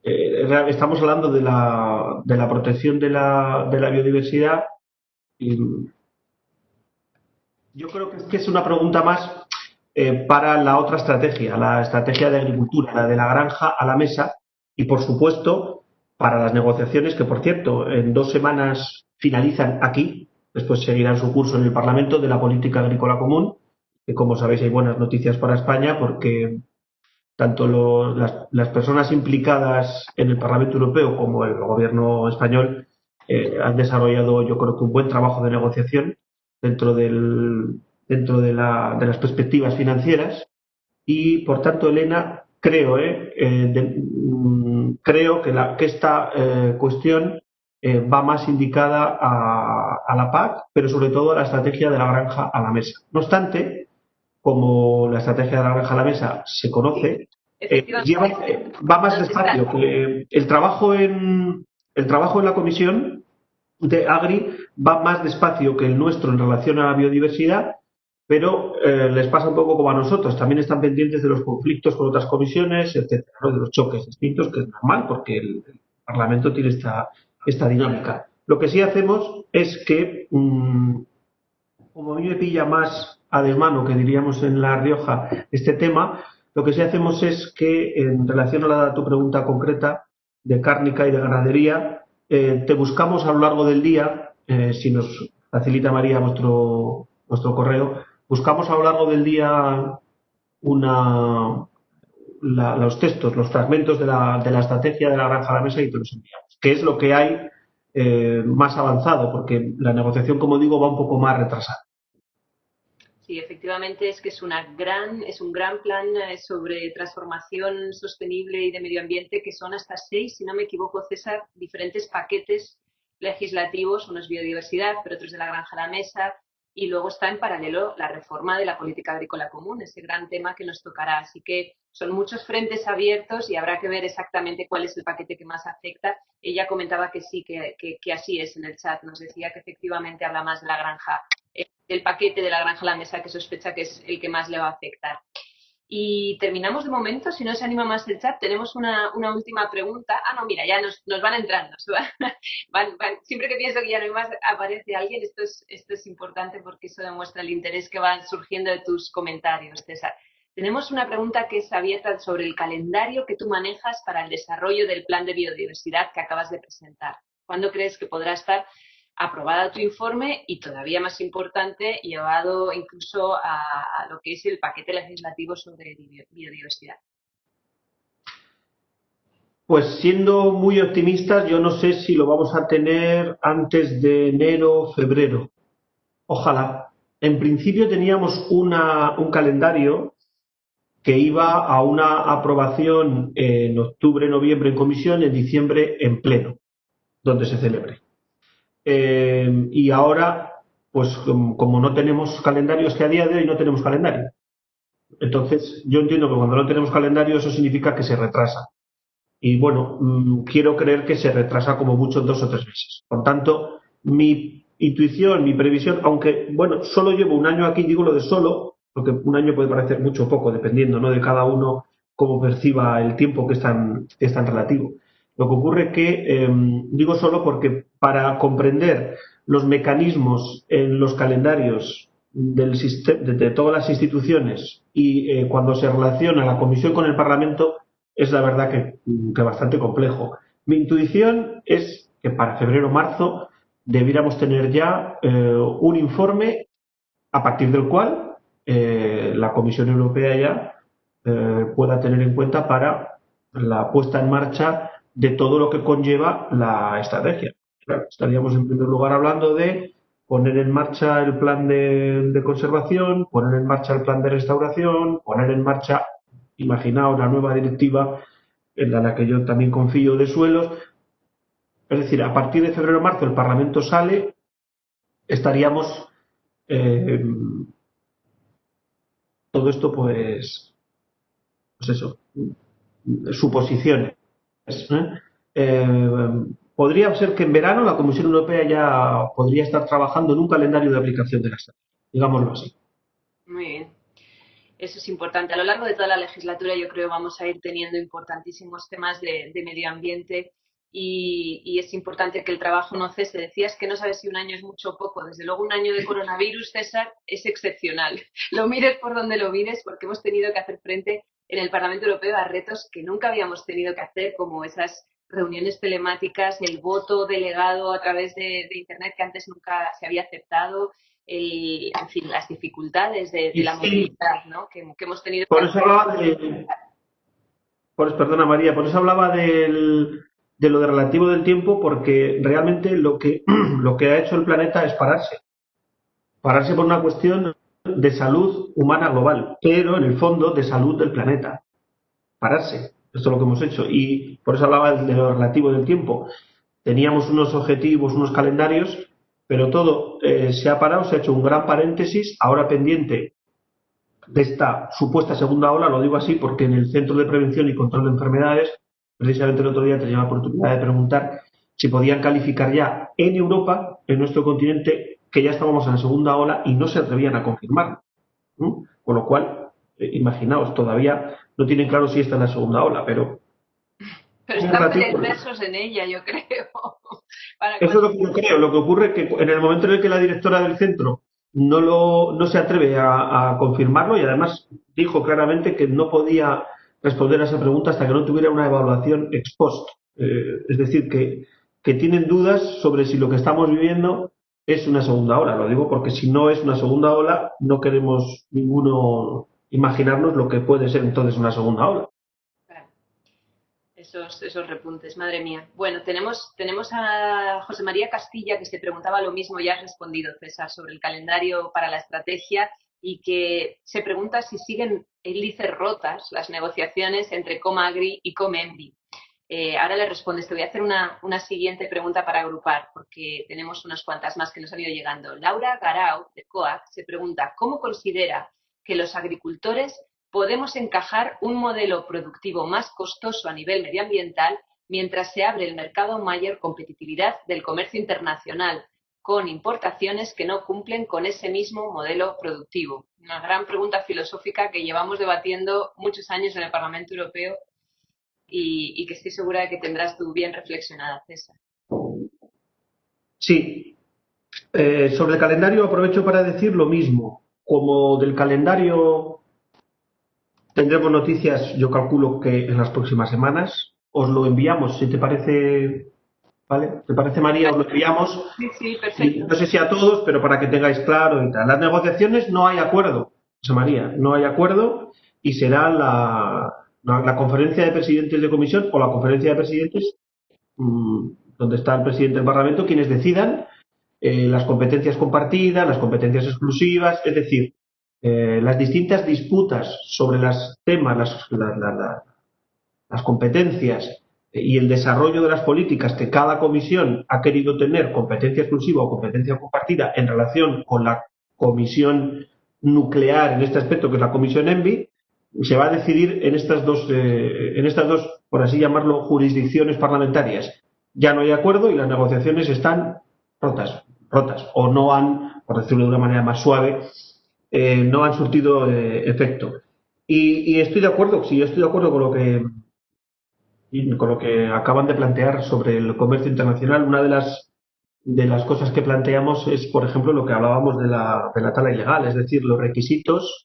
estamos hablando de la protección de la biodiversidad y yo creo que es una pregunta más para la otra estrategia, la estrategia de agricultura, la de la granja a la mesa, y por supuesto para las negociaciones que, por cierto, en 2 semanas finalizan aquí, después seguirán su curso en el Parlamento, de la política agrícola común, que, como sabéis, hay buenas noticias para España, porque tanto las personas implicadas en el Parlamento Europeo como el gobierno español han desarrollado, yo creo, que un buen trabajo de negociación dentro de las perspectivas financieras y, por tanto, Elena, creo que esta cuestión va más indicada a la PAC, pero sobre todo a la estrategia de la granja a la mesa. No obstante, como la estrategia de la granja a la mesa se conoce, va más despacio. Que el trabajo en la comisión de Agri va más despacio que el nuestro en relación a la biodiversidad, pero les pasa un poco como a nosotros. También están pendientes de los conflictos con otras comisiones, etcétera, ¿no? De los choques distintos, que es normal porque el Parlamento tiene esta dinámica. Lo que sí hacemos es que, como a mí me pilla más a desmano, que diríamos en La Rioja, este tema, lo que sí hacemos es que, en relación a tu pregunta concreta de cárnica y de ganadería, te buscamos a lo largo del día, si nos facilita María vuestro correo, buscamos a lo largo del día los textos, los fragmentos de la estrategia de la granja a la mesa y te los enviamos, que es lo que hay más avanzado, porque la negociación, como digo, va un poco más retrasada. Sí, efectivamente es que es un gran plan sobre transformación sostenible y de medio ambiente, que son hasta 6, si no me equivoco, César, diferentes paquetes legislativos, unos biodiversidad, pero otros de la granja a la mesa, y luego está en paralelo la reforma de la política agrícola común, ese gran tema que nos tocará. Así que son muchos frentes abiertos y habrá que ver exactamente cuál es el paquete que más afecta. Ella comentaba que sí, que así es en el chat, nos decía que efectivamente habla más de la granja, del paquete de la granja a la mesa, que sospecha que es el que más le va a afectar. Y terminamos de momento, si no se anima más el chat, tenemos una última pregunta. Ah, no, mira, ya nos van entrando. Siempre que pienso que ya no hay más, aparece alguien. Esto es importante porque eso demuestra el interés que va surgiendo de tus comentarios, César. Tenemos una pregunta que es abierta sobre el calendario que tú manejas para el desarrollo del plan de biodiversidad que acabas de presentar. ¿Cuándo crees que podrá estar aprobada tu informe y, todavía más importante, llevado incluso a lo que es el paquete legislativo sobre biodiversidad? Pues siendo muy optimistas, yo no sé si lo vamos a tener antes de enero o febrero. Ojalá. En principio teníamos un calendario que iba a una aprobación en octubre, noviembre en comisión, en diciembre en pleno, donde se celebre. Y ahora, pues como no tenemos calendario, es que a día de hoy no tenemos calendario. Entonces, yo entiendo que cuando no tenemos calendario eso significa que se retrasa. Y bueno, quiero creer que se retrasa como mucho 2 o 3 meses. Por tanto, mi intuición, mi previsión, aunque, bueno, solo llevo un año aquí, digo lo de solo, porque un año puede parecer mucho o poco, dependiendo, ¿no?, de cada uno cómo perciba el tiempo que es tan relativo. Lo que ocurre es que digo solo porque, para comprender los mecanismos en los calendarios de todas las instituciones y cuando se relaciona la Comisión con el Parlamento, es la verdad que bastante complejo. Mi intuición es que para febrero o marzo debiéramos tener ya un informe a partir del cual la Comisión Europea ya pueda tener en cuenta para la puesta en marcha de todo lo que conlleva la estrategia. Claro, estaríamos en primer lugar hablando de poner en marcha el plan de conservación, poner en marcha el plan de restauración, poner en marcha, imaginaos, la nueva directiva en la que yo también confío de suelos. Es decir, a partir de febrero o marzo el Parlamento sale, estaríamos todo esto pues eso, suposiciones. Podría ser que en verano la Comisión Europea ya podría estar trabajando en un calendario de aplicación de la estrategia, digámoslo así. Muy bien. Eso es importante. A lo largo de toda la legislatura yo creo vamos a ir teniendo importantísimos temas de medio ambiente y es importante que el trabajo no cese. Decías que no sabes si un año es mucho o poco. Desde luego un año de coronavirus, César, es excepcional. Lo mires por donde lo mires, porque hemos tenido que hacer frente en el Parlamento Europeo a retos que nunca habíamos tenido que hacer, como esas reuniones telemáticas, el voto delegado a través de Internet, que antes nunca se había aceptado, en fin, las dificultades de la movilidad, ¿no?, que hemos tenido. Por eso hablaba perdona María, por eso hablaba de lo de relativo del tiempo, porque realmente lo que ha hecho el planeta es pararse por una cuestión de salud humana global, pero en el fondo de salud del planeta. Pararse, esto es lo que hemos hecho, y por eso hablaba de lo relativo del tiempo. Teníamos unos objetivos, unos calendarios, pero todo se ha parado, se ha hecho un gran paréntesis, ahora pendiente de esta supuesta segunda ola. Lo digo así porque en el Centro de Prevención y Control de Enfermedades, precisamente el otro día tenía la oportunidad de preguntar si podían calificar ya en Europa, en nuestro continente, que ya estábamos en la segunda ola y no se atrevían a confirmarlo. Con lo cual, imaginaos, todavía no tienen claro si esta es la segunda ola, pero Pero un están ratito. inmersos en ella, yo creo. Para Eso es cuando... lo que yo creo. Lo que ocurre es que en el momento en el que la directora del centro no se atreve a confirmarlo, y además dijo claramente que no podía responder a esa pregunta hasta que no tuviera una evaluación ex post. Es decir, que tienen dudas sobre si lo que estamos viviendo es una segunda ola. Lo digo porque si no es una segunda ola, no queremos ninguno imaginarnos lo que puede ser entonces una segunda ola. Esos repuntes, madre mía. Bueno, tenemos a José María Castilla que se preguntaba lo mismo, ya has respondido, César, sobre el calendario para la estrategia y que se pregunta si siguen hélices rotas las negociaciones entre Comagri y Comenvi. Ahora le respondes, te voy a hacer una siguiente pregunta para agrupar, porque tenemos unas cuantas más que nos han ido llegando. Laura Garau, de COAC, se pregunta, ¿cómo considera que los agricultores podemos encajar un modelo productivo más costoso a nivel medioambiental mientras se abre el mercado a mayor competitividad del comercio internacional, con importaciones que no cumplen con ese mismo modelo productivo? Una gran pregunta filosófica que llevamos debatiendo muchos años en el Parlamento Europeo y que estoy segura de que tendrás tú bien reflexionada, César. Sí, sobre el calendario aprovecho para decir lo mismo. Como del calendario tendremos noticias, yo calculo que en las próximas semanas. Os lo enviamos, si te parece, ¿vale? ¿Te parece, María? Os lo enviamos. Sí, sí, Y perfecto. no sé si a todos, pero para que tengáis claro y tal. Las negociaciones no hay acuerdo, José María, no hay acuerdo y será la conferencia de presidentes de comisión o la conferencia de presidentes, donde está el presidente del Parlamento, quienes decidan las competencias compartidas, las competencias exclusivas, es decir, las distintas disputas sobre los temas, las competencias y el desarrollo de las políticas que cada comisión ha querido tener competencia exclusiva o competencia compartida en relación con la comisión nuclear en este aspecto, que es la comisión ENVI, se va a decidir en estas dos, por así llamarlo, jurisdicciones parlamentarias. Ya no hay acuerdo y las negociaciones están rotas o no han, por decirlo de una manera más suave, no han surtido efecto. Y estoy de acuerdo, sí, estoy de acuerdo con lo que acaban de plantear sobre el comercio internacional. Una de las cosas que planteamos es, por ejemplo, lo que hablábamos de la tala ilegal, es decir, los requisitos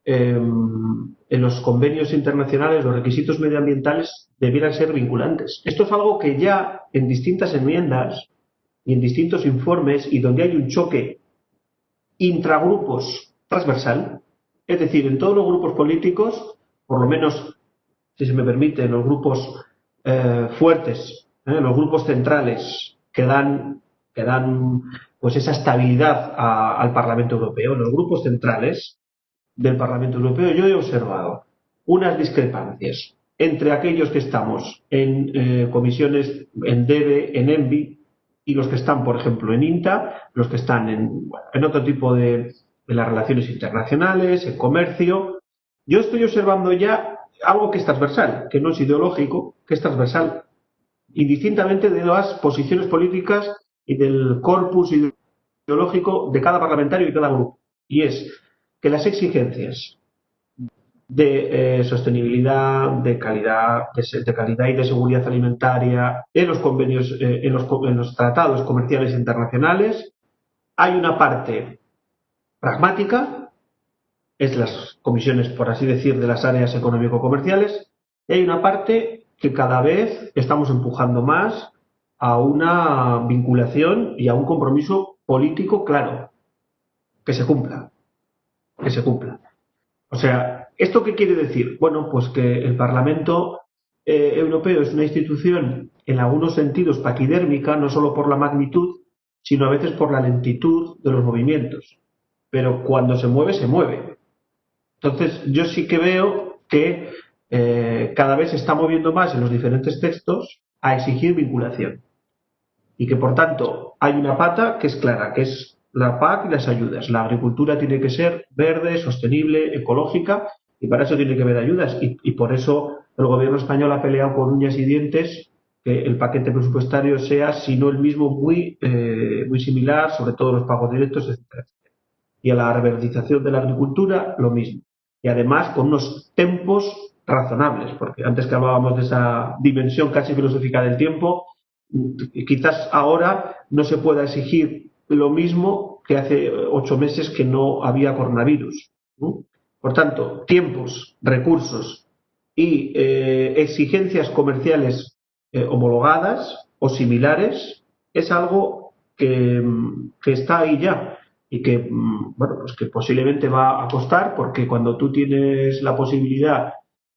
en los convenios internacionales, los requisitos medioambientales debieran ser vinculantes. Esto es algo que ya en distintas enmiendas y en distintos informes y donde hay un choque intragrupos transversal, es decir, en todos los grupos políticos, por lo menos, si se me permite, los grupos fuertes, los grupos centrales que dan pues esa estabilidad al Parlamento Europeo, los grupos centrales del Parlamento Europeo, yo he observado unas discrepancias entre aquellos que estamos en comisiones en DEVE, en ENVI, y los que están, por ejemplo, en INTA, los que están en otro tipo de las relaciones internacionales, en comercio. Yo estoy observando ya algo que es transversal, que no es ideológico, que es transversal, indistintamente de las posiciones políticas y del corpus ideológico de cada parlamentario y cada grupo. Y es que las exigencias de sostenibilidad, de calidad y de seguridad alimentaria en los convenios, en los tratados comerciales internacionales, hay una parte pragmática, es las comisiones, por así decir, de las áreas económico-comerciales, y hay una parte que cada vez estamos empujando más a una vinculación y a un compromiso político claro, que se cumpla, que se cumpla. O sea, ¿esto qué quiere decir? Bueno, pues que el Parlamento Europeo es una institución en algunos sentidos paquidérmica, no solo por la magnitud, sino a veces por la lentitud de los movimientos. Pero cuando se mueve, se mueve. Entonces, yo sí que veo que cada vez se está moviendo más en los diferentes textos a exigir vinculación. Y que, por tanto, hay una pata que es clara, que es la PAC y las ayudas. La agricultura tiene que ser verde, sostenible, ecológica, y para eso tiene que haber ayudas. Y por eso el gobierno español ha peleado con uñas y dientes que el paquete presupuestario sea, si no el mismo, muy similar, sobre todo los pagos directos, etcétera. Y a la reverdización de la agricultura, lo mismo. Y además con unos tempos razonables, porque antes que hablábamos de esa dimensión casi filosófica del tiempo, quizás ahora no se pueda exigir lo mismo que hace 8 meses que no había coronavirus, ¿no? Por tanto, tiempos, recursos y exigencias comerciales homologadas o similares es algo que está ahí ya y que, bueno, pues que posiblemente va a costar, porque cuando tú tienes la posibilidad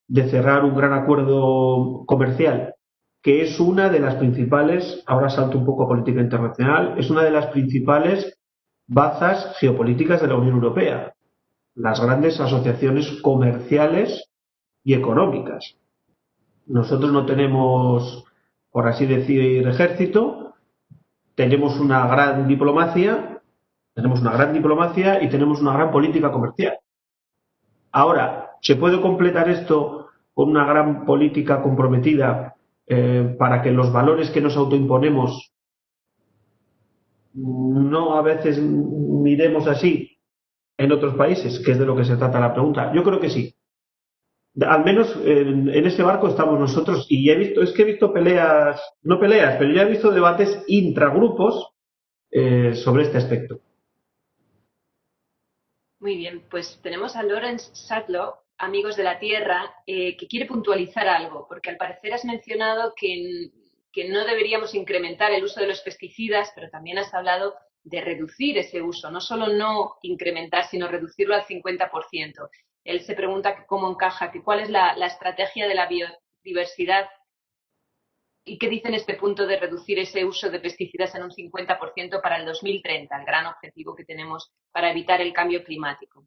de cerrar un gran acuerdo comercial, que es una de las principales, ahora salto un poco a política internacional, es una de las principales bazas geopolíticas de la Unión Europea, las grandes asociaciones comerciales y económicas. Nosotros no tenemos, por así decir, ejército, tenemos una gran diplomacia, y tenemos una gran política comercial. Ahora, ¿se puede completar esto con una gran política comprometida para que los valores que nos autoimponemos no a veces miremos así en otros países, que es de lo que se trata la pregunta? Yo creo que sí. Al menos en ese barco estamos nosotros, y he visto peleas, no peleas, pero ya he visto debates intragrupos sobre este aspecto. Muy bien, pues tenemos a Lawrence Sadlow, Amigos de la Tierra, que quiere puntualizar algo, porque al parecer has mencionado que no deberíamos incrementar el uso de los pesticidas, pero también has hablado de reducir ese uso, no solo no incrementar, sino reducirlo al 50%. Él se pregunta cómo encaja, que cuál es la estrategia de la biodiversidad y qué dice en este punto de reducir ese uso de pesticidas en un 50% para el 2030, el gran objetivo que tenemos para evitar el cambio climático.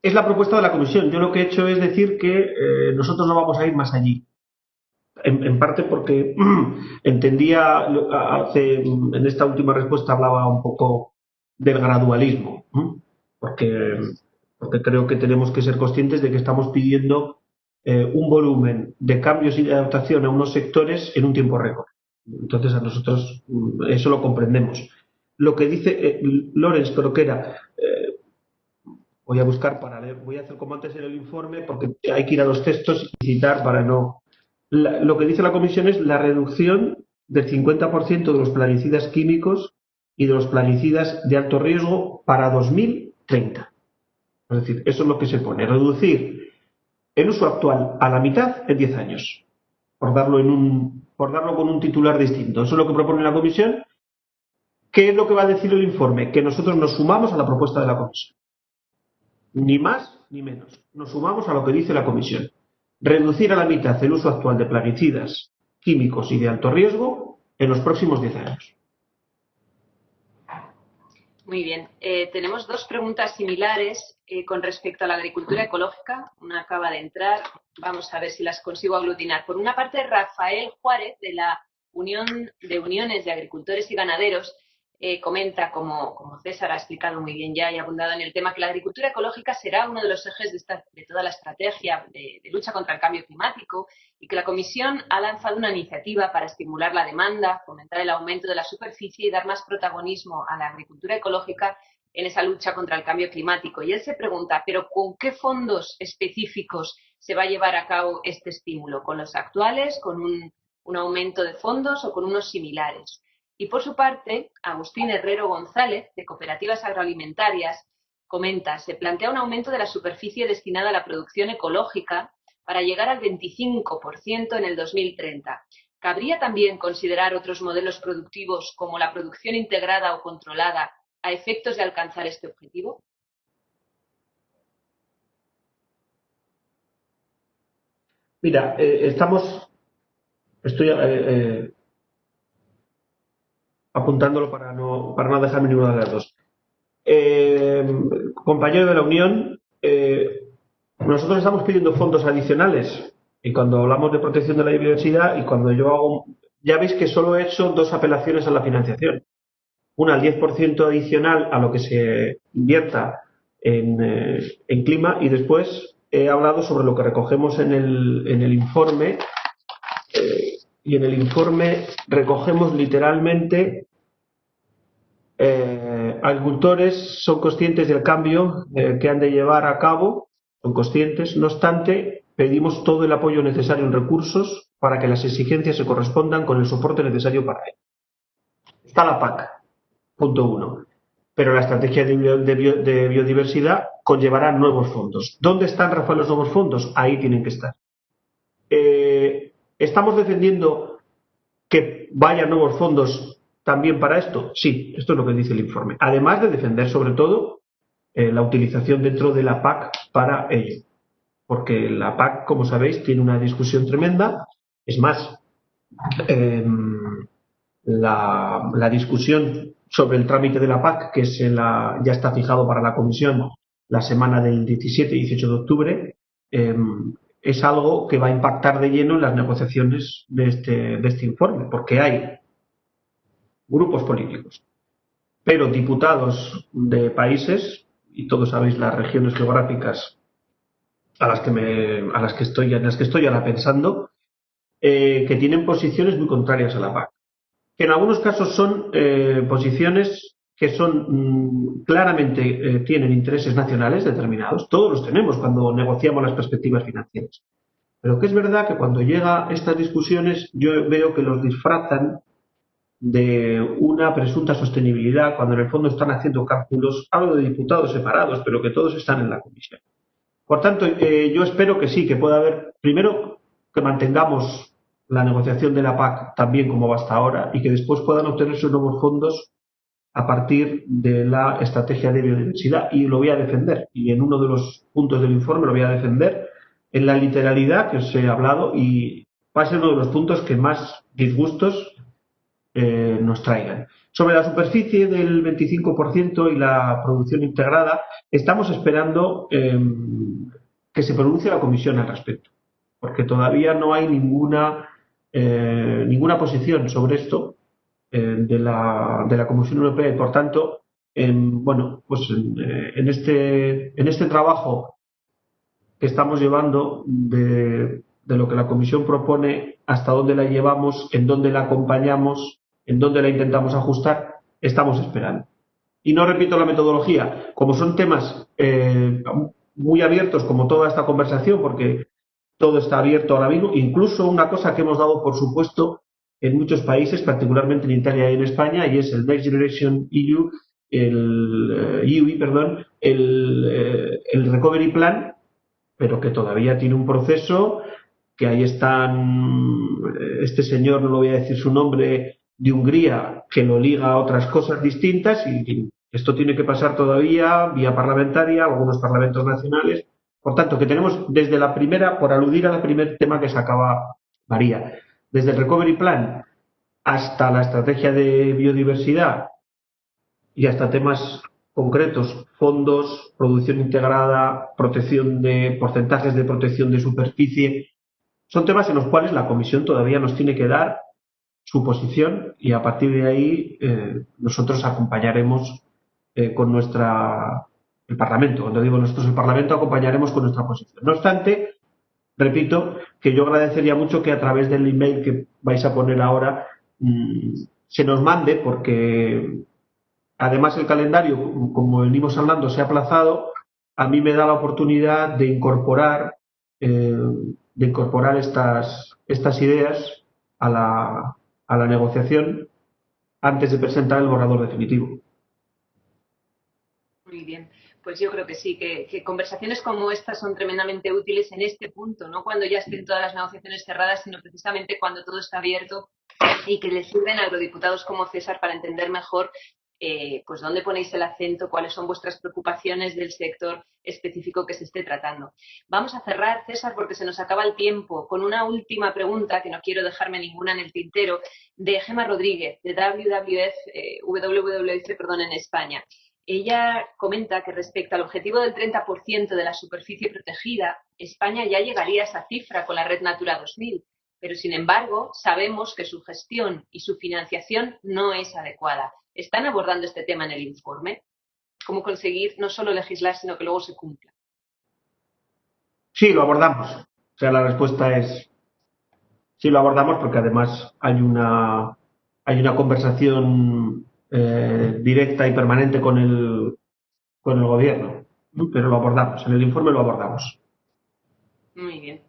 Es la propuesta de la Comisión. Yo lo que he hecho es decir que nosotros no vamos a ir más allí. En parte porque entendía, en esta última respuesta hablaba un poco del gradualismo, porque creo que tenemos que ser conscientes de que estamos pidiendo un volumen de cambios y de adaptación a unos sectores en un tiempo récord. Entonces a nosotros eso lo comprendemos. Lo que dice Lorenz, creo que era, voy a buscar para leer, voy a hacer como antes en el informe, porque hay que ir a los textos y citar para no... Lo que dice la Comisión es la reducción del 50% de los plaguicidas químicos y de los plaguicidas de alto riesgo para 2030. Es decir, eso es lo que se pone, reducir el uso actual a la mitad en 10 años, por darlo con un titular distinto. Eso es lo que propone la Comisión. ¿Qué es lo que va a decir el informe? Que nosotros nos sumamos a la propuesta de la Comisión. Ni más ni menos. Nos sumamos a lo que dice la Comisión. Reducir a la mitad el uso actual de plaguicidas químicos y de alto riesgo en los próximos 10 años. Muy bien. Tenemos dos preguntas similares con respecto a la agricultura ecológica. Una acaba de entrar. Vamos a ver si las consigo aglutinar. Por una parte, Rafael Juárez, de la Unión de Uniones de Agricultores y Ganaderos, comenta, como César ha explicado muy bien ya y ha abundado en el tema, que la agricultura ecológica será uno de los ejes de toda la estrategia de lucha contra el cambio climático, y que la Comisión ha lanzado una iniciativa para estimular la demanda, fomentar el aumento de la superficie y dar más protagonismo a la agricultura ecológica en esa lucha contra el cambio climático. Y él se pregunta, ¿pero con qué fondos específicos se va a llevar a cabo este estímulo? ¿Con los actuales, con un aumento de fondos o con unos similares? Y por su parte, Agustín Herrero González, de Cooperativas Agroalimentarias, comenta, se plantea un aumento de la superficie destinada a la producción ecológica para llegar al 25% en el 2030. ¿Cabría también considerar otros modelos productivos como la producción integrada o controlada a efectos de alcanzar este objetivo? Mira, estoy apuntándolo para no dejarme ninguna de las dos. Compañero de la Unión, nosotros estamos pidiendo fondos adicionales, y cuando hablamos de protección de la biodiversidad, y cuando yo hago, ya veis que solo he hecho 2 apelaciones a la financiación. una al 10% adicional a lo que se invierta en clima, y después he hablado sobre lo que recogemos en el informe, y en el informe recogemos literalmente: agricultores son conscientes del cambio que han de llevar a cabo, son conscientes, no obstante, pedimos todo el apoyo necesario en recursos para que las exigencias se correspondan con el soporte necesario para ello. Está la PAC, punto uno. Pero la estrategia de biodiversidad conllevará nuevos fondos. ¿Dónde están, Rafael, los nuevos fondos? Ahí tienen que estar. ¿Estamos defendiendo que vayan nuevos fondos también para esto? Sí, esto es lo que dice el informe. Además de defender, sobre todo, la utilización dentro de la PAC para ello. Porque la PAC, como sabéis, tiene una discusión tremenda. Es más, la discusión sobre el trámite de la PAC, que ya está fijado para la Comisión la semana del 17 y 18 de octubre, es algo que va a impactar de lleno en las negociaciones de este informe, porque hay grupos políticos, pero diputados de países, y todos sabéis las regiones geográficas en las que estoy ahora pensando, que tienen posiciones muy contrarias a la PAC, que en algunos casos son posiciones que son claramente tienen intereses nacionales determinados. Todos los tenemos cuando negociamos las perspectivas financieras. Pero que es verdad que cuando llega a estas discusiones yo veo que los disfrazan de una presunta sostenibilidad, cuando en el fondo están haciendo cálculos. Hablo de diputados separados, pero que todos están en la comisión. Por tanto, yo espero que sí, que pueda haber, primero, que mantengamos la negociación de la PAC tan bien como va hasta ahora, y que después puedan obtenerse nuevos fondos a partir de la estrategia de biodiversidad, y lo voy a defender, y en uno de los puntos del informe lo voy a defender en la literalidad que os he hablado, y va a ser uno de los puntos que más disgustos nos traigan. Sobre la superficie del 25% y la producción integrada, estamos esperando que se pronuncie la Comisión al respecto, porque todavía no hay ninguna posición sobre esto de la Comisión Europea, y por tanto, bueno, pues en este trabajo que estamos llevando de lo que la Comisión propone, hasta dónde la llevamos, en dónde la acompañamos, en dónde la intentamos ajustar, estamos esperando. Y no repito la metodología, como son temas muy abiertos, como toda esta conversación, porque todo está abierto ahora mismo, incluso una cosa que hemos dado por supuesto en muchos países, particularmente en Italia y en España, y es el Next Generation EU, el Recovery Plan, pero que todavía tiene un proceso, que ahí están, este señor, no lo voy a decir su nombre, de Hungría, que lo liga a otras cosas distintas, y esto tiene que pasar todavía vía parlamentaria, algunos parlamentos nacionales. Por tanto, que tenemos desde la primera, por aludir al primer tema que sacaba María, desde el Recovery Plan hasta la estrategia de biodiversidad y hasta temas concretos, fondos, producción integrada, protección de porcentajes de protección de superficie, son temas en los cuales la Comisión todavía nos tiene que dar su posición, y a partir de ahí nosotros acompañaremos con el Parlamento. Cuando digo nosotros el Parlamento, acompañaremos con nuestra posición. No obstante, repito que yo agradecería mucho que a través del email que vais a poner ahora se nos mande, porque además el calendario, como venimos hablando, se ha aplazado. A mí me da la oportunidad de incorporar estas ideas a la negociación antes de presentar el borrador definitivo. Muy bien, pues yo creo que sí, que conversaciones como estas son tremendamente útiles en este punto, no cuando ya estén todas las negociaciones cerradas, sino precisamente cuando todo está abierto, y que les sirven a eurodiputados como César para entender mejor pues dónde ponéis el acento, cuáles son vuestras preocupaciones del sector específico que se esté tratando. Vamos a cerrar, César, porque se nos acaba el tiempo, con una última pregunta, que no quiero dejarme ninguna en el tintero, de Gemma Rodríguez, de WWF en España. Ella comenta que respecto al objetivo del 30% de la superficie protegida, España ya llegaría a esa cifra con la Red Natura 2000, pero sin embargo sabemos que su gestión y su financiación no es adecuada. ¿Están abordando este tema en el informe? ¿Cómo conseguir no solo legislar, sino que luego se cumpla? Sí, lo abordamos. O sea, la respuesta es sí, lo abordamos porque además hay una conversación directa y permanente con el gobierno, ¿no? Pero lo abordamos, en el informe lo abordamos. Muy bien.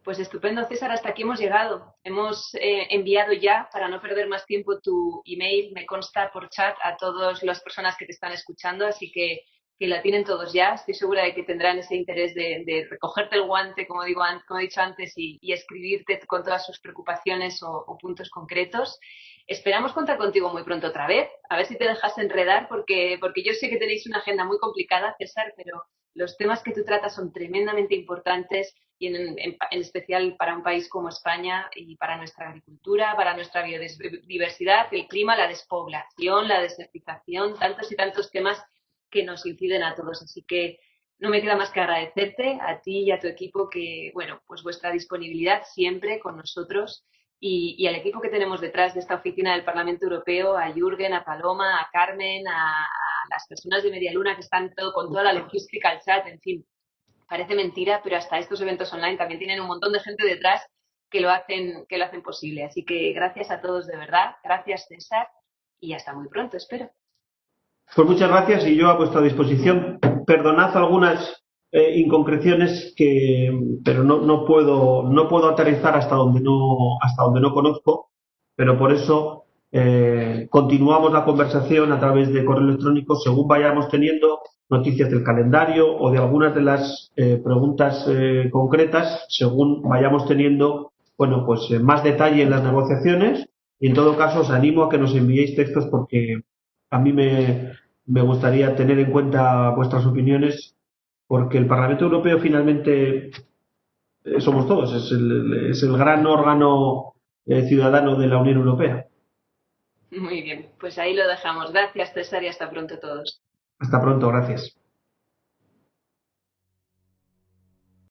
Pues estupendo, César, hasta aquí hemos llegado. Hemos enviado ya, para no perder más tiempo, tu email, me consta por chat, a todas las personas que te están escuchando, así que la tienen todos ya. Estoy segura de que tendrán ese interés de recogerte el guante, como, digo, como he dicho antes, y escribirte con todas sus preocupaciones o puntos concretos. Esperamos contar contigo muy pronto otra vez, a ver si te dejas enredar, porque yo sé que tenéis una agenda muy complicada, César, pero los temas que tú tratas son tremendamente importantes y en especial para un país como España y para nuestra agricultura, para nuestra biodiversidad, el clima, la despoblación, la desertización, tantos y tantos temas que nos inciden a todos. Así que no me queda más que agradecerte a ti y a tu equipo que, bueno, pues vuestra disponibilidad siempre con nosotros y al equipo que tenemos detrás de esta oficina del Parlamento Europeo, a Jürgen, a Paloma, a Carmen, a las personas de Media Luna que están con toda la logística, el chat, en fin. Parece mentira, pero hasta estos eventos online también tienen un montón de gente detrás que lo hacen posible. Así que gracias a todos de verdad, gracias César y hasta muy pronto, espero. Pues muchas gracias y yo a vuestra disposición. Perdonad algunas inconcreciones pero no puedo aterrizar hasta donde no conozco, pero por eso continuamos la conversación a través de correo electrónico según vayamos teniendo noticias del calendario o de algunas de las preguntas concretas, según vayamos teniendo, bueno, pues más detalle en las negociaciones. Y en todo caso os animo a que nos enviéis textos porque a mí me gustaría tener en cuenta vuestras opiniones porque el Parlamento Europeo finalmente somos todos, es el gran órgano ciudadano de la Unión Europea. Muy bien, pues ahí lo dejamos. Gracias César y hasta pronto todos. Hasta pronto, gracias.